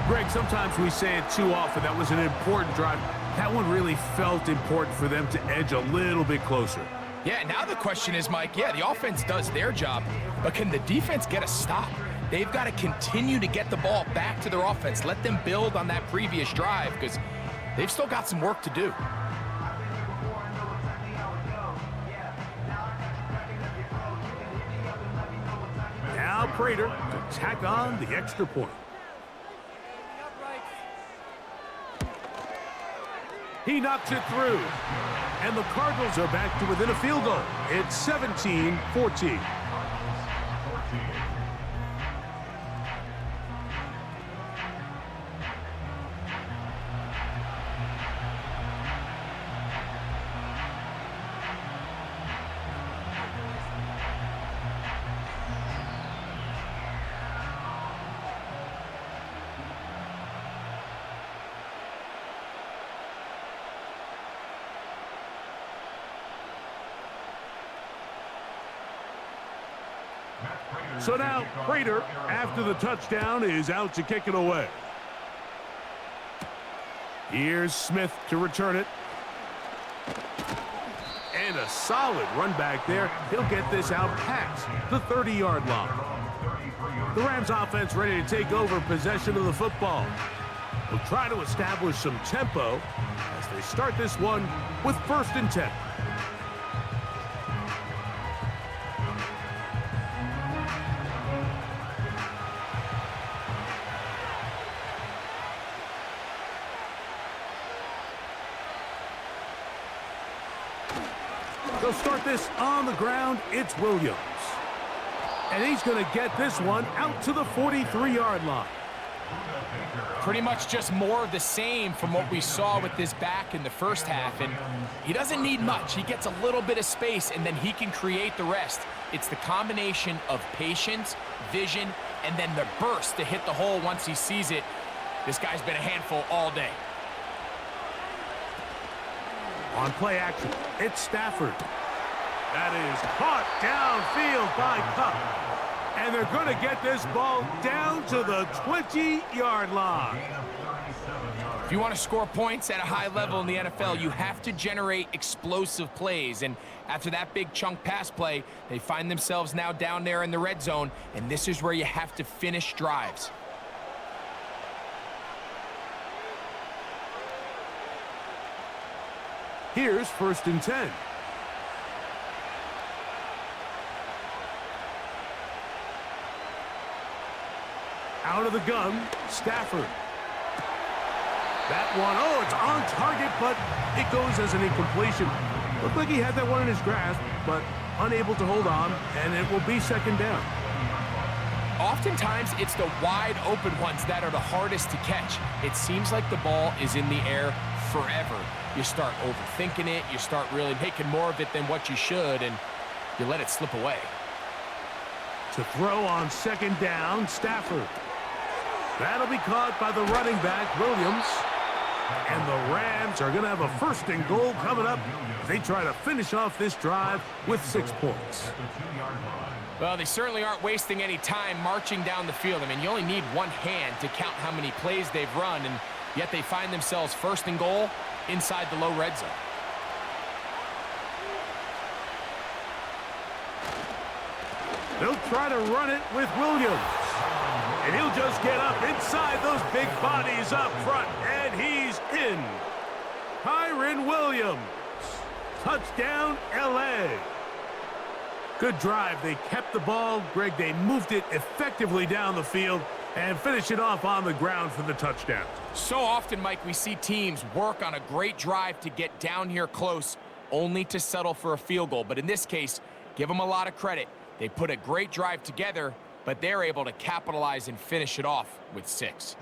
S2: Greg, sometimes we say it too often. That was an important drive. That one really felt important for them to edge a little bit closer.
S3: Yeah, now the question is, Mike, yeah, the offense does their job, but can the defense get a stop? They've got to continue to get the ball back to their offense. Let them build on that previous drive because they've still got some work to do.
S2: Now Prater to tack on the extra point. He knocks it through. And the Cardinals are back to within a field goal. It's 17-14. So now Prater, after the touchdown, is out to kick it away. Here's Smith to return it. And a solid run back there. He'll get this out past the 30-yard line. The Rams offense ready to take over possession of the football. They'll try to establish some tempo as they start this one with 1st and 10. They'll start this on the ground. It's Williams. And he's going to get this one out to the 43-yard line.
S3: Pretty much just more of the same from what we saw with this back in the first half. And he doesn't need much. He gets a little bit of space, and then he can create the rest. It's the combination of patience, vision, and then the burst to hit the hole once he sees it. This guy's been a handful all day.
S2: On play action, it's Stafford. That is caught downfield by Cup. And they're going to get this ball down to the 20-yard line.
S3: If you want to score points at a high level in the NFL, you have to generate explosive plays. And after that big chunk pass play, they find themselves now down there in the red zone. And this is where you have to finish drives.
S2: Here's 1st and 10. Out of the gun, Stafford. That one, oh, it's on target, but it goes as an incompletion. Looked like he had that one in his grasp, but unable to hold on, and it will be 2nd down.
S3: Oftentimes, it's the wide open ones that are the hardest to catch. It seems like the ball is in the air forever. You start overthinking it, you start really making more of it than what you should, and you let it slip away.
S2: To throw on 2nd down, Stafford. That'll be caught by the running back, Williams. And the Rams are going to have a 1st and goal coming up as they try to finish off this drive with 6 points.
S3: Well, they certainly aren't wasting any time marching down the field. I mean, you only need one hand to count how many plays they've run, and yet they find themselves 1st and goal inside the low red zone.
S2: They'll try to run it with Williams. And he'll just get up inside those big bodies up front, and he's in. Kyren Williams. Touchdown, L.A. Good drive. They kept the ball. Greg, they moved it effectively down the field and finish it off on the ground for the touchdown.
S3: So often, Mike, we see teams work on a great drive to get down here close, only to settle for a field goal. But in this case, give them a lot of credit. They put a great drive together, but they're able to capitalize and finish it off with 6.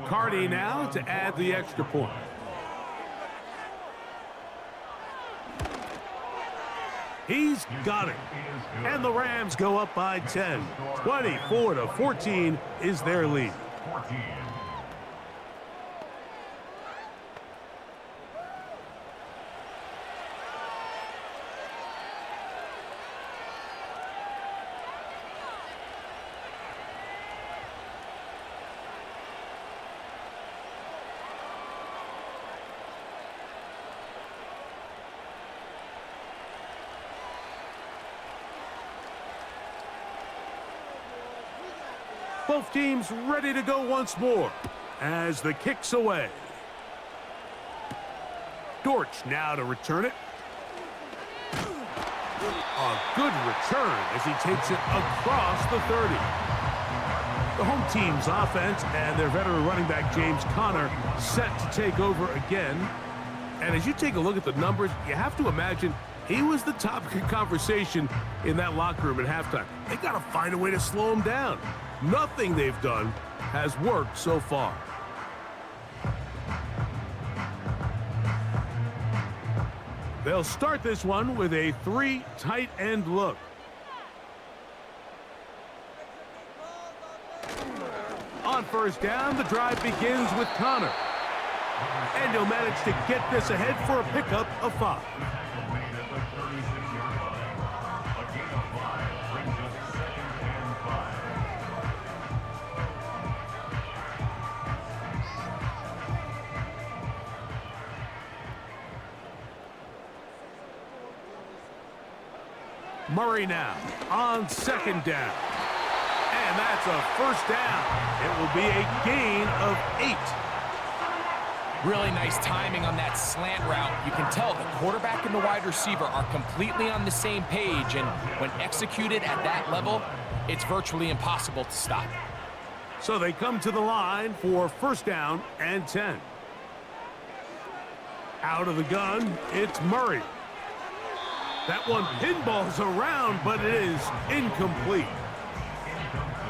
S2: Cardi now to add the extra point. He's got it. And the Rams go up by 10. 24-14 is their lead. Both teams ready to go once more as the kick's away. Dortch now to return it. A good return as he takes it across the 30. The home team's offense and their veteran running back James Conner set to take over again. And as you take a look at the numbers, you have to imagine he was the topic of conversation in that locker room at halftime. They got to find a way to slow him down. Nothing they've done has worked so far. They'll start this one with a 3 tight end look. On first down, the drive begins with Conner. And he'll manage to get this ahead for a pickup of 5. Murray now on second down. And that's a first down. It will be a gain of 8.
S3: Really nice timing on that slant route. You can tell the quarterback and the wide receiver are completely on the same page, and when executed at that level, it's virtually impossible to stop.
S2: So they come to the line for first down and 10. Out of the gun, it's Murray. That one pinballs around, but it is incomplete.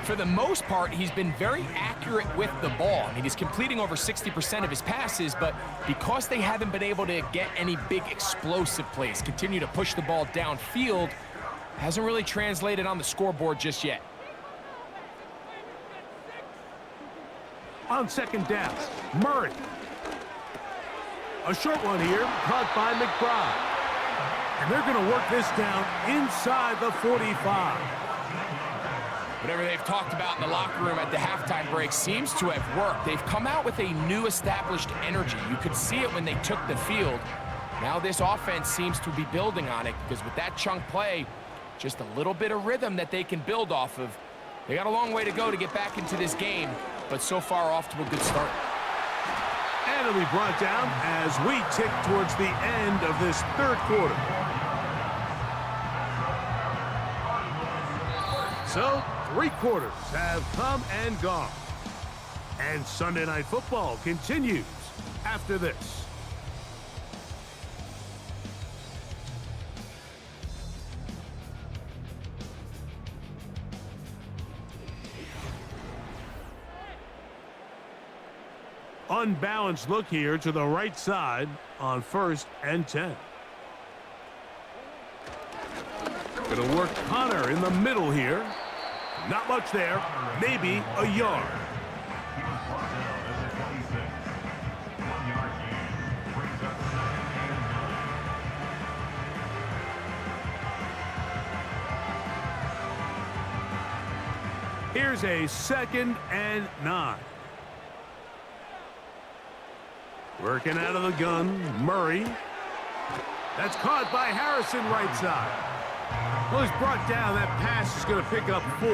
S3: For the most part, he's been very accurate with the ball. I mean, he's completing over 60% of his passes, but because they haven't been able to get any big explosive plays, continue to push the ball downfield, hasn't really translated on the scoreboard just yet.
S2: On second down, Murray. A short one here, caught by McBride. And they're going to work this down inside the 45.
S3: Whatever they've talked about in the locker room at the halftime break seems to have worked. They've come out with a new established energy. You could see it when they took the field. Now this offense seems to be building on it, because with that chunk play, just a little bit of rhythm that they can build off of. They got a long way to go to get back into this game, but so far off to a good start.
S2: And it'll be brought down as we tick towards the end of this third quarter. So, 3 quarters have come and gone. And Sunday Night Football continues after this. Unbalanced look here to the right side on first and 10. Gonna work Conner in the middle here. Not much there, maybe a yard. Here's a 2nd and 9. Working out of the gun, Murray. That's caught by Harrison right side. Well, he's brought down. That pass is going to pick up 4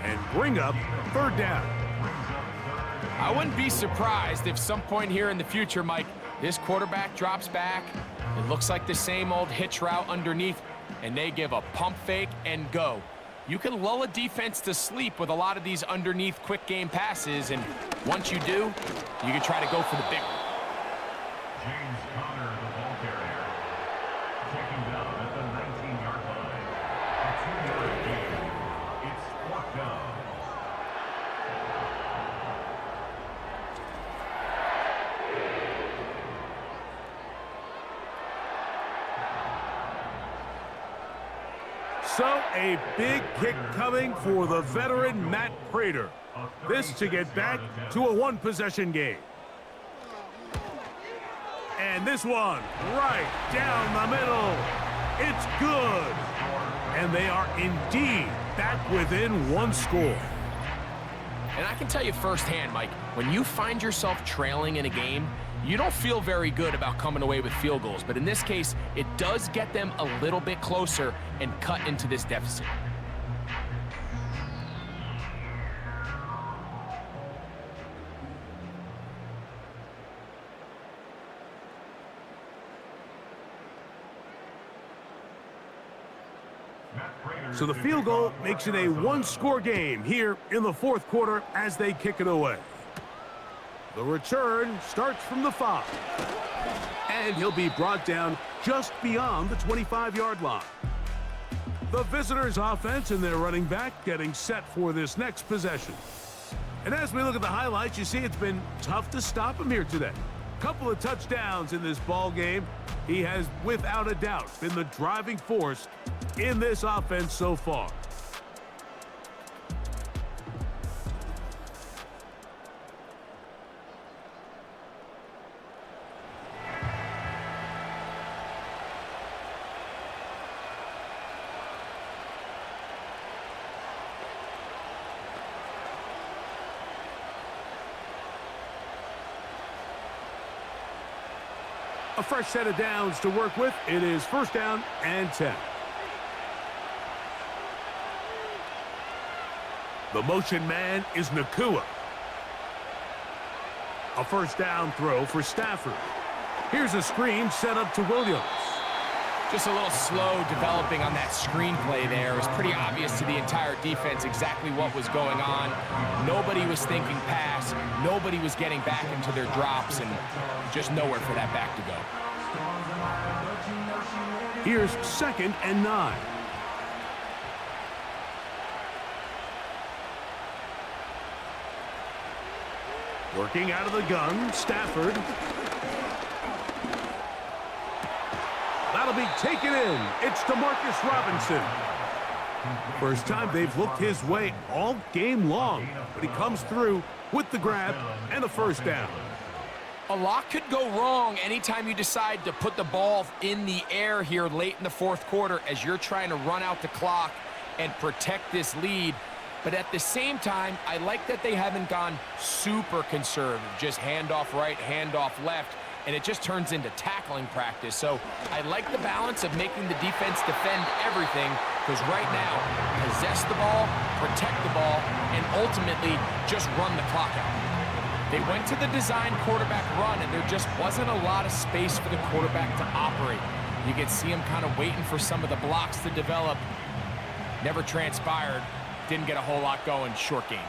S2: and bring up 3rd down.
S3: I wouldn't be surprised if some point here in the future, Mike, this quarterback drops back. It looks like the same old hitch route underneath, and they give a pump fake and go. You can lull a defense to sleep with a lot of these underneath quick game passes, and once you do, you can try to go for the big one.
S2: Checking down at the 19-yard line. A 2-yard gain. It's 4th down. So a big kick coming for the veteran Matt Prater. This to get back to a one-possession game. And this one right down the middle. It's good. And they are indeed back within one score.
S3: And I can tell you firsthand, Mike, when you find yourself trailing in a game, you don't feel very good about coming away with field goals. But in this case, it does get them a little bit closer and cut into this deficit.
S2: So the field goal makes it a one-score game here in the 4th quarter as they kick it away. The return starts from the 5. And he'll be brought down just beyond the 25-yard line. The visitors' offense and their running back getting set for this next possession. And as we look at the highlights, you see it's been tough to stop him here today. Couple of touchdowns in this ball game. He has, without a doubt, been the driving force in this offense so far. A fresh set of downs to work with. It is 1st down and 10. The motion man is Nakua. A 1st down throw for Stafford. Here's a screen set up to Williams.
S3: Just a little slow developing on that screenplay there. It was pretty obvious to the entire defense exactly what was going on. Nobody was thinking pass. Nobody was getting back into their drops, and just nowhere for that back to go.
S2: Here's 2nd and 9. Working out of the gun, Stafford. That'll be taken in. It's DeMarcus Robinson. First time they've looked his way all game long, but he comes through with the grab and a 1st down.
S3: A lot could go wrong anytime you decide to put the ball in the air here late in the 4th quarter as you're trying to run out the clock and protect this lead. But at the same time, I like that they haven't gone super conservative, just handoff right, handoff left, and it just turns into tackling practice. So I like the balance of making the defense defend everything, because right now, possess the ball, protect the ball, and ultimately just run the clock out. They went to the design quarterback run, and there just wasn't a lot of space for the quarterback to operate. You could see him kind of waiting for some of the blocks to develop. Never transpired. Didn't get a whole lot going. Short game.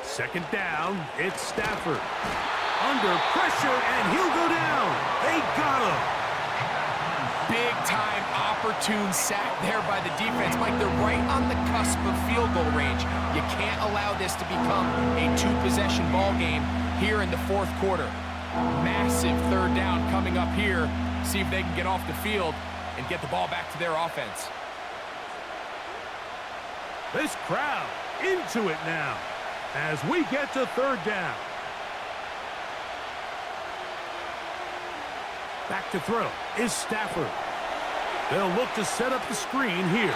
S2: 2nd down, it's Stafford. Under pressure, and he'll go down. They got him.
S3: Big-time opportune sack there by the defense. Mike, they're right on the cusp of field goal range. You can't allow this to become a 2-possession ball game here in the 4th quarter. Massive 3rd down coming up here. See if they can get off the field and get the ball back to their offense.
S2: This crowd into it now as we get to 3rd down. Back to throw is Stafford. They'll look to set up the screen here.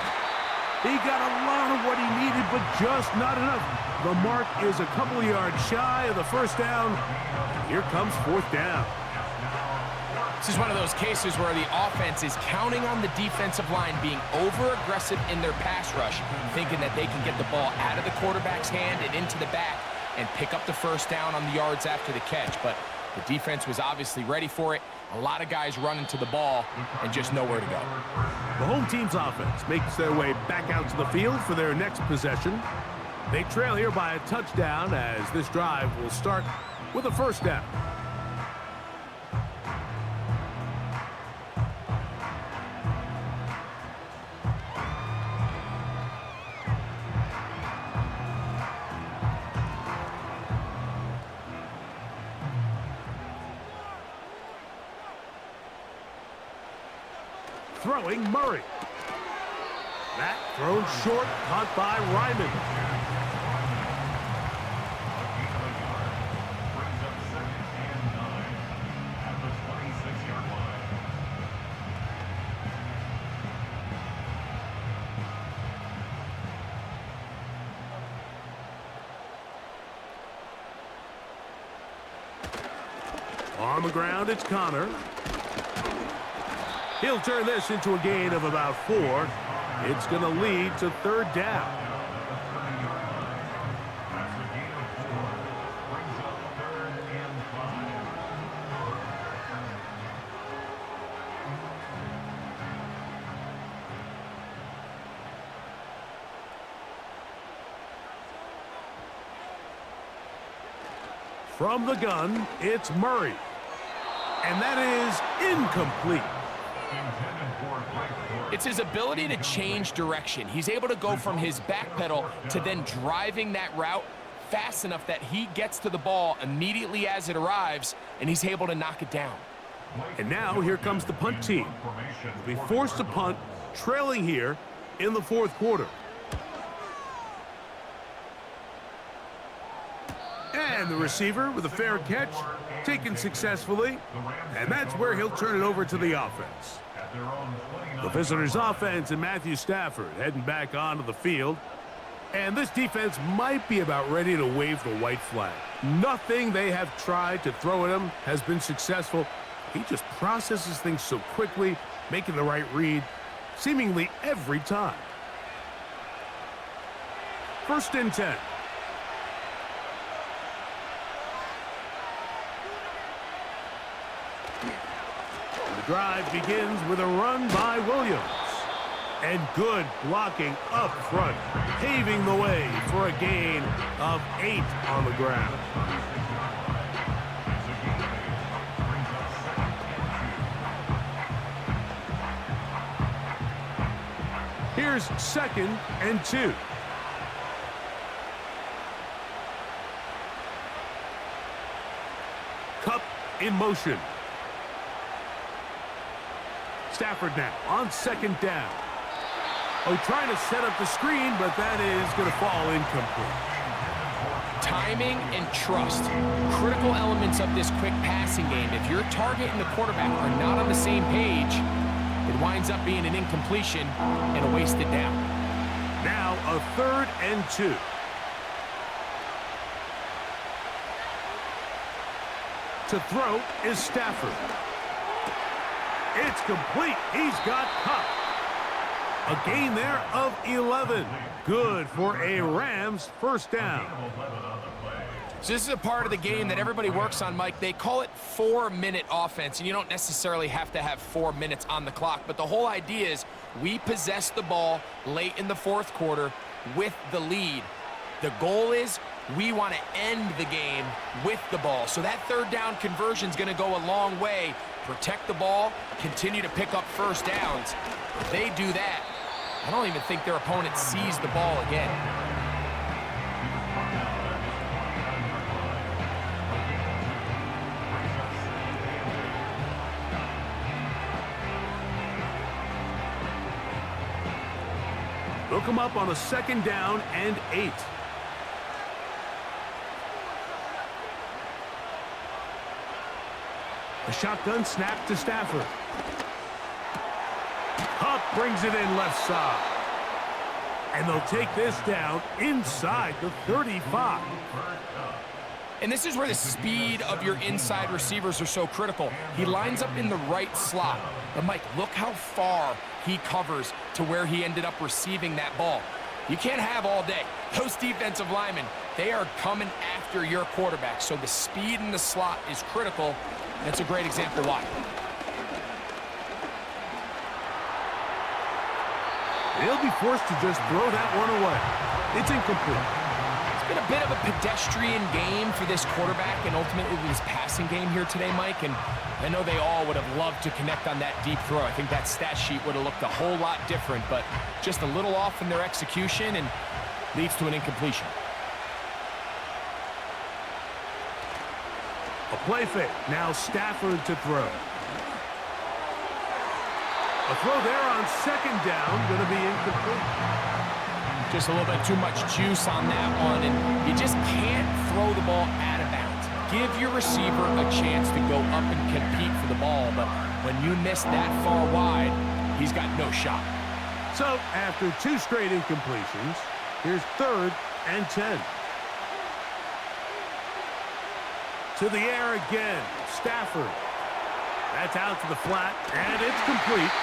S2: He got a lot of what he needed, but just not enough. The mark is a couple of yards shy of the 1st down. Here comes 4th down.
S3: This is one of those cases where the offense is counting on the defensive line being over-aggressive in their pass rush, thinking that they can get the ball out of the quarterback's hand and into the back and pick up the 1st down on the yards after the catch. But the defense was obviously ready for it. A lot of guys running to the ball and just nowhere to go.
S2: The home team's offense makes their way back out to the field for their next possession. They trail here by a touchdown as this drive will start with a 1st down. throwing Murray. That thrown short, caught by Ryman. On the ground, it's Connor. He'll turn this into a gain of about 4. It's going to lead to 3rd down. From the gun, it's Murray. And that is incomplete.
S3: It's his ability to change direction. He's able to go from his back pedal to then driving that route fast enough that he gets to the ball immediately as it arrives, and he's able to knock it down.
S2: And now here comes the punt team. They'll be forced to punt, trailing here in the 4th quarter. And the receiver with a fair catch, taken successfully, and that's where he'll turn it over to the offense. The visitors' offense and Matthew Stafford heading back onto the field, and this defense might be about ready to wave the white flag. Nothing they have tried to throw at him has been successful. He just processes things so quickly, making the right read seemingly every time. 1st and 10. The drive begins with a run by Williams. And good blocking up front, paving the way for a gain of 8 on the ground. Here's 2nd and 2. Cup in motion. Stafford now on 2nd down. Oh, trying to set up the screen, but that is going to fall incomplete.
S3: Timing and trust, critical elements of this quick passing game. If your target and the quarterback are not on the same page, it winds up being an incompletion and a wasted down.
S2: Now a 3rd and 2. To throw is Stafford. It's complete. He's got Cup. A gain there of 11. Good for a Rams 1st down.
S3: So this is a part of the game that everybody works on, Mike. They call it 4-minute offense, and you don't necessarily have to have 4 minutes on the clock. But the whole idea is we possess the ball late in the 4th quarter with the lead. The goal is we want to end the game with the ball. So that 3rd down conversion is going to go a long way. Protect the ball, continue to pick up 1st downs. If they do that, I don't even think their opponent sees the ball again.
S2: They'll come up on a 2nd down and 8. A shotgun snap to Stafford. Hupp brings it in left side. And they'll take this down inside the 35.
S3: And this is where the speed of your inside receivers are so critical. He lines up in the right slot. But Mike, look how far he covers to where he ended up receiving that ball. You can't have all day. Those defensive linemen, they are coming after your quarterback. So the speed in the slot is critical. That's a great example why.
S2: They'll be forced to just throw that one away. It's incomplete.
S3: It's been a bit of a pedestrian game for this quarterback and ultimately this passing game here today, Mike. And I know they all would have loved to connect on that deep throw. I think that stat sheet would have looked a whole lot different, but just a little off in their execution and leads to an incompletion.
S2: A play fake. Now Stafford to throw. A throw there on second down, going to be incomplete.
S3: Just a little bit too much juice on that one, and you just can't throw the ball out of bounds. Give your receiver a chance to go up and compete for the ball, but when you miss that far wide, he's got no shot.
S2: So, after 2 straight incompletions, here's 3rd and 10. To the air again, Stafford. That's out to the flat, and it's complete.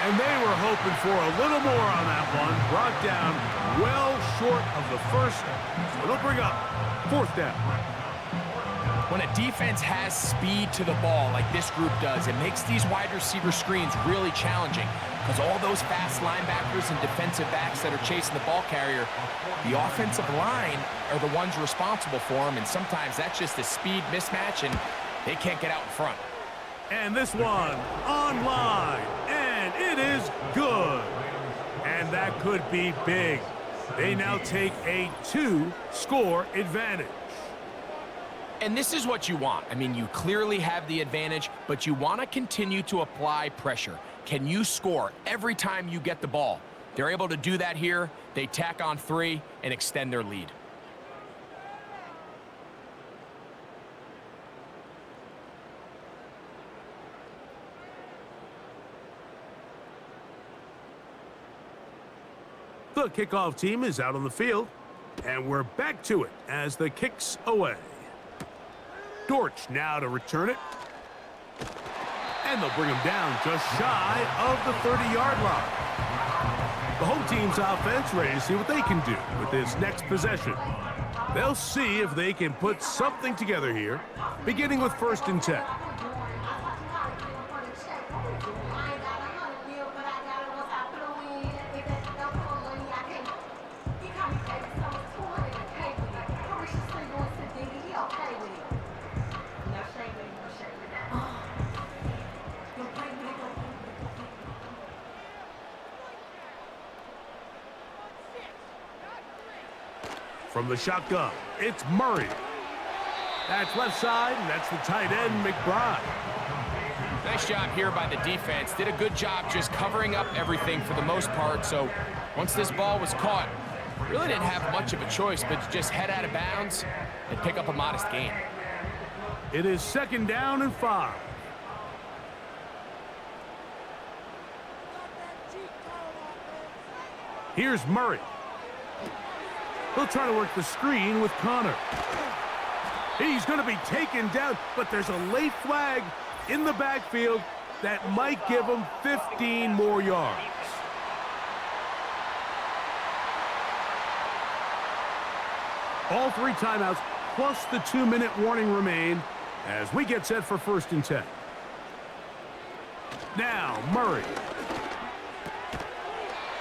S2: And they were hoping for a little more on that one. Brought down well short of the first. So it'll bring up 4th down.
S3: When a defense has speed to the ball like this group does, it makes these wide receiver screens really challenging because all those fast linebackers and defensive backs that are chasing the ball carrier, the offensive line are the ones responsible for them, and sometimes that's just a speed mismatch, and they can't get out in front.
S2: And this one online, and it is good. And that could be big. They now take a 2-score advantage.
S3: And this is what you want. I mean, you clearly have the advantage, but you want to continue to apply pressure. Can you score every time you get the ball? They're able to do that here. They tack on 3 and extend their lead.
S2: The kickoff team is out on the field, and we're back to it as the kick's away. Dortch now to return it. And they'll bring him down just shy of the 30-yard line. The home team's offense ready to see what they can do with this next possession. They'll see if they can put something together here, beginning with 1st and 10. From the shotgun, it's Murray. That's left side, and that's the tight end, McBride.
S3: Nice job here by the defense. Did a good job just covering up everything for the most part. So once this ball was caught, really didn't have much of a choice, but just head out of bounds and pick up a modest gain.
S2: It is 2nd down and 5. Here's Murray. He'll try to work the screen with Connor. He's going to be taken down, but there's a late flag in the backfield that might give him 15 more yards. All 3 timeouts plus the 2-minute warning remain as we get set for 1st and 10. Now Murray.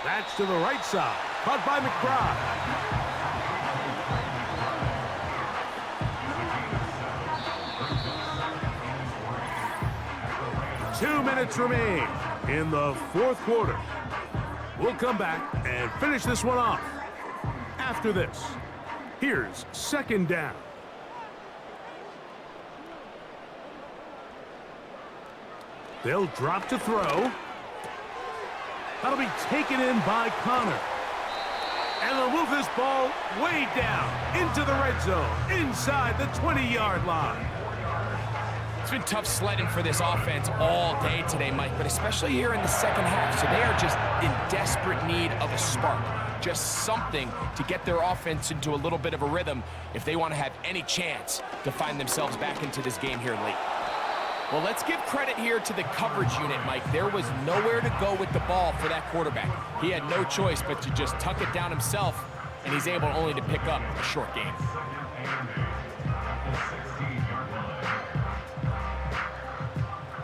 S2: That's to the right side. Caught by McBride. 2 minutes remain in the 4th quarter. We'll come back and finish this one off. After this, here's 2nd down. They'll drop to throw. That'll be taken in by Connor. And they'll move this ball way down into the red zone, inside the 20-yard line.
S3: It's been tough sledding for this offense all day today, Mike, but especially here in the 2nd half. So they are just in desperate need of a spark, just something to get their offense into a little bit of a rhythm if they want to have any chance to find themselves back into this game here late. Well, let's give credit here to the coverage unit, Mike. There was nowhere to go with the ball for that quarterback. He had no choice but to just tuck it down himself, and he's able only to pick up a short gain.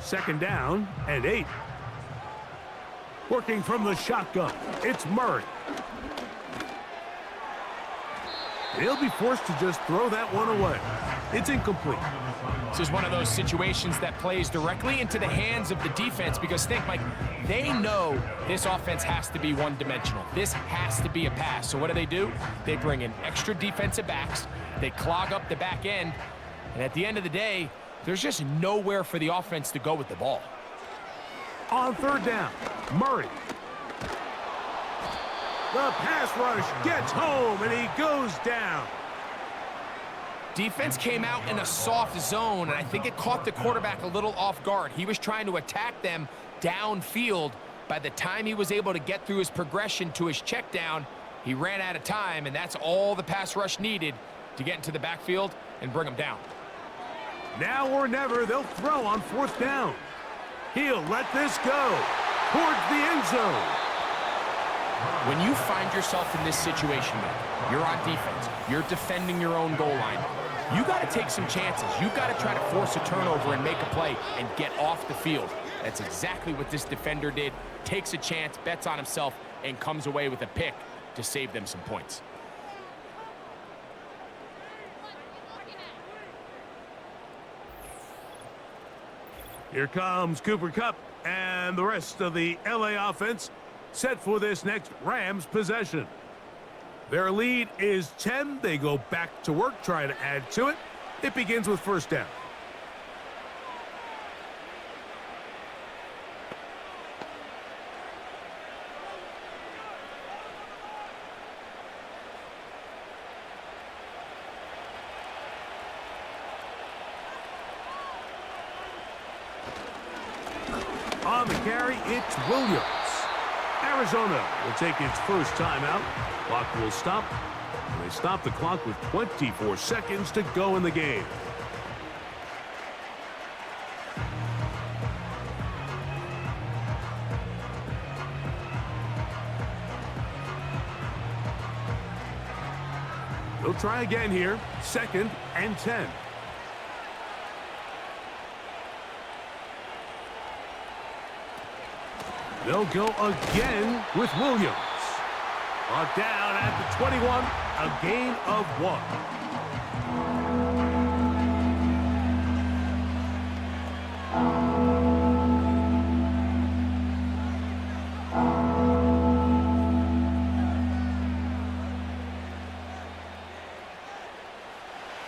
S2: Second down and 8. Working from the shotgun, it's Murray. He'll be forced to just throw that one away. It's incomplete.
S3: This is one of those situations that plays directly into the hands of the defense because think, Mike, they know this offense has to be one-dimensional. This has to be a pass. So what do? They bring in extra defensive backs. They clog up the back end. And at the end of the day, there's just nowhere for the offense to go with the ball.
S2: On third down, Murray. The pass rush gets home, and he goes down.
S3: Defense came out in a soft zone, and I think it caught the quarterback a little off guard. He was trying to attack them downfield. By the time he was able to get through his progression to his check down, he ran out of time, and that's all the pass rush needed to get into the backfield and bring him down.
S2: Now or never, they'll throw on fourth down. He'll let this go towards the end zone.
S3: When you find yourself in this situation, you're on defense, you're defending your own goal line, you got to take some chances. You got to try to force a turnover and make a play and get off the field. That's exactly what this defender did. Takes a chance, bets on himself, and comes away with a pick to save them some points.
S2: Here comes Cooper Kupp and the rest of the LA offense set for this next Rams possession. Their lead is 10. They go back to work, try to add to it. It begins with first down. On the carry, it's Williams. Arizona will take its first timeout. Clock will stop. And they stop the clock with 24 seconds to go in the game. They'll try again here. 2nd and 10. They'll go again with Williams. Brought down at the 21, a gain of 1.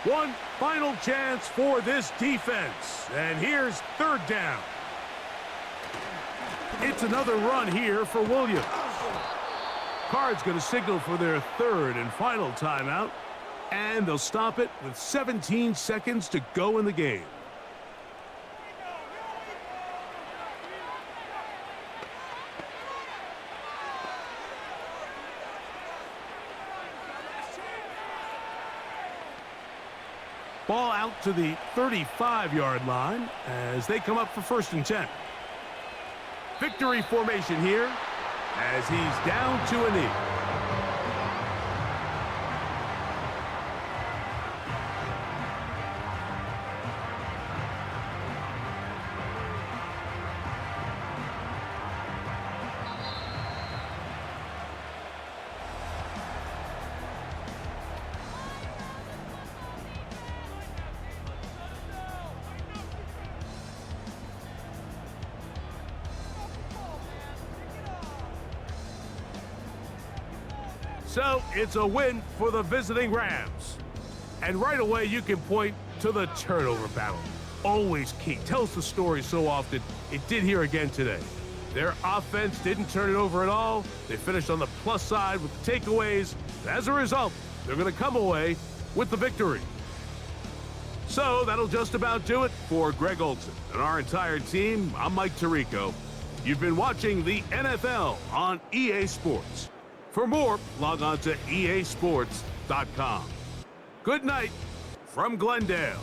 S2: One final chance for this defense. And here's third down. It's another run here for Williams. Card's going to signal for their third and final timeout, and they'll stop it with 17 seconds to go in the game. Ball out to the 35-yard line as they come up for 1st and 10. Victory formation here as he's down to a knee. So it's a win for the visiting Rams. And right away you can point to the turnover battle. Always key. Tells the story so often. It did here again today. Their offense didn't turn it over at all. They finished on the plus side with the takeaways. As a result, they're going to come away with the victory. So that'll just about do it for Greg Olson and our entire team. I'm Mike Tirico. You've been watching the NFL on EA Sports. For more, log on to easports.com. Good night from Glendale.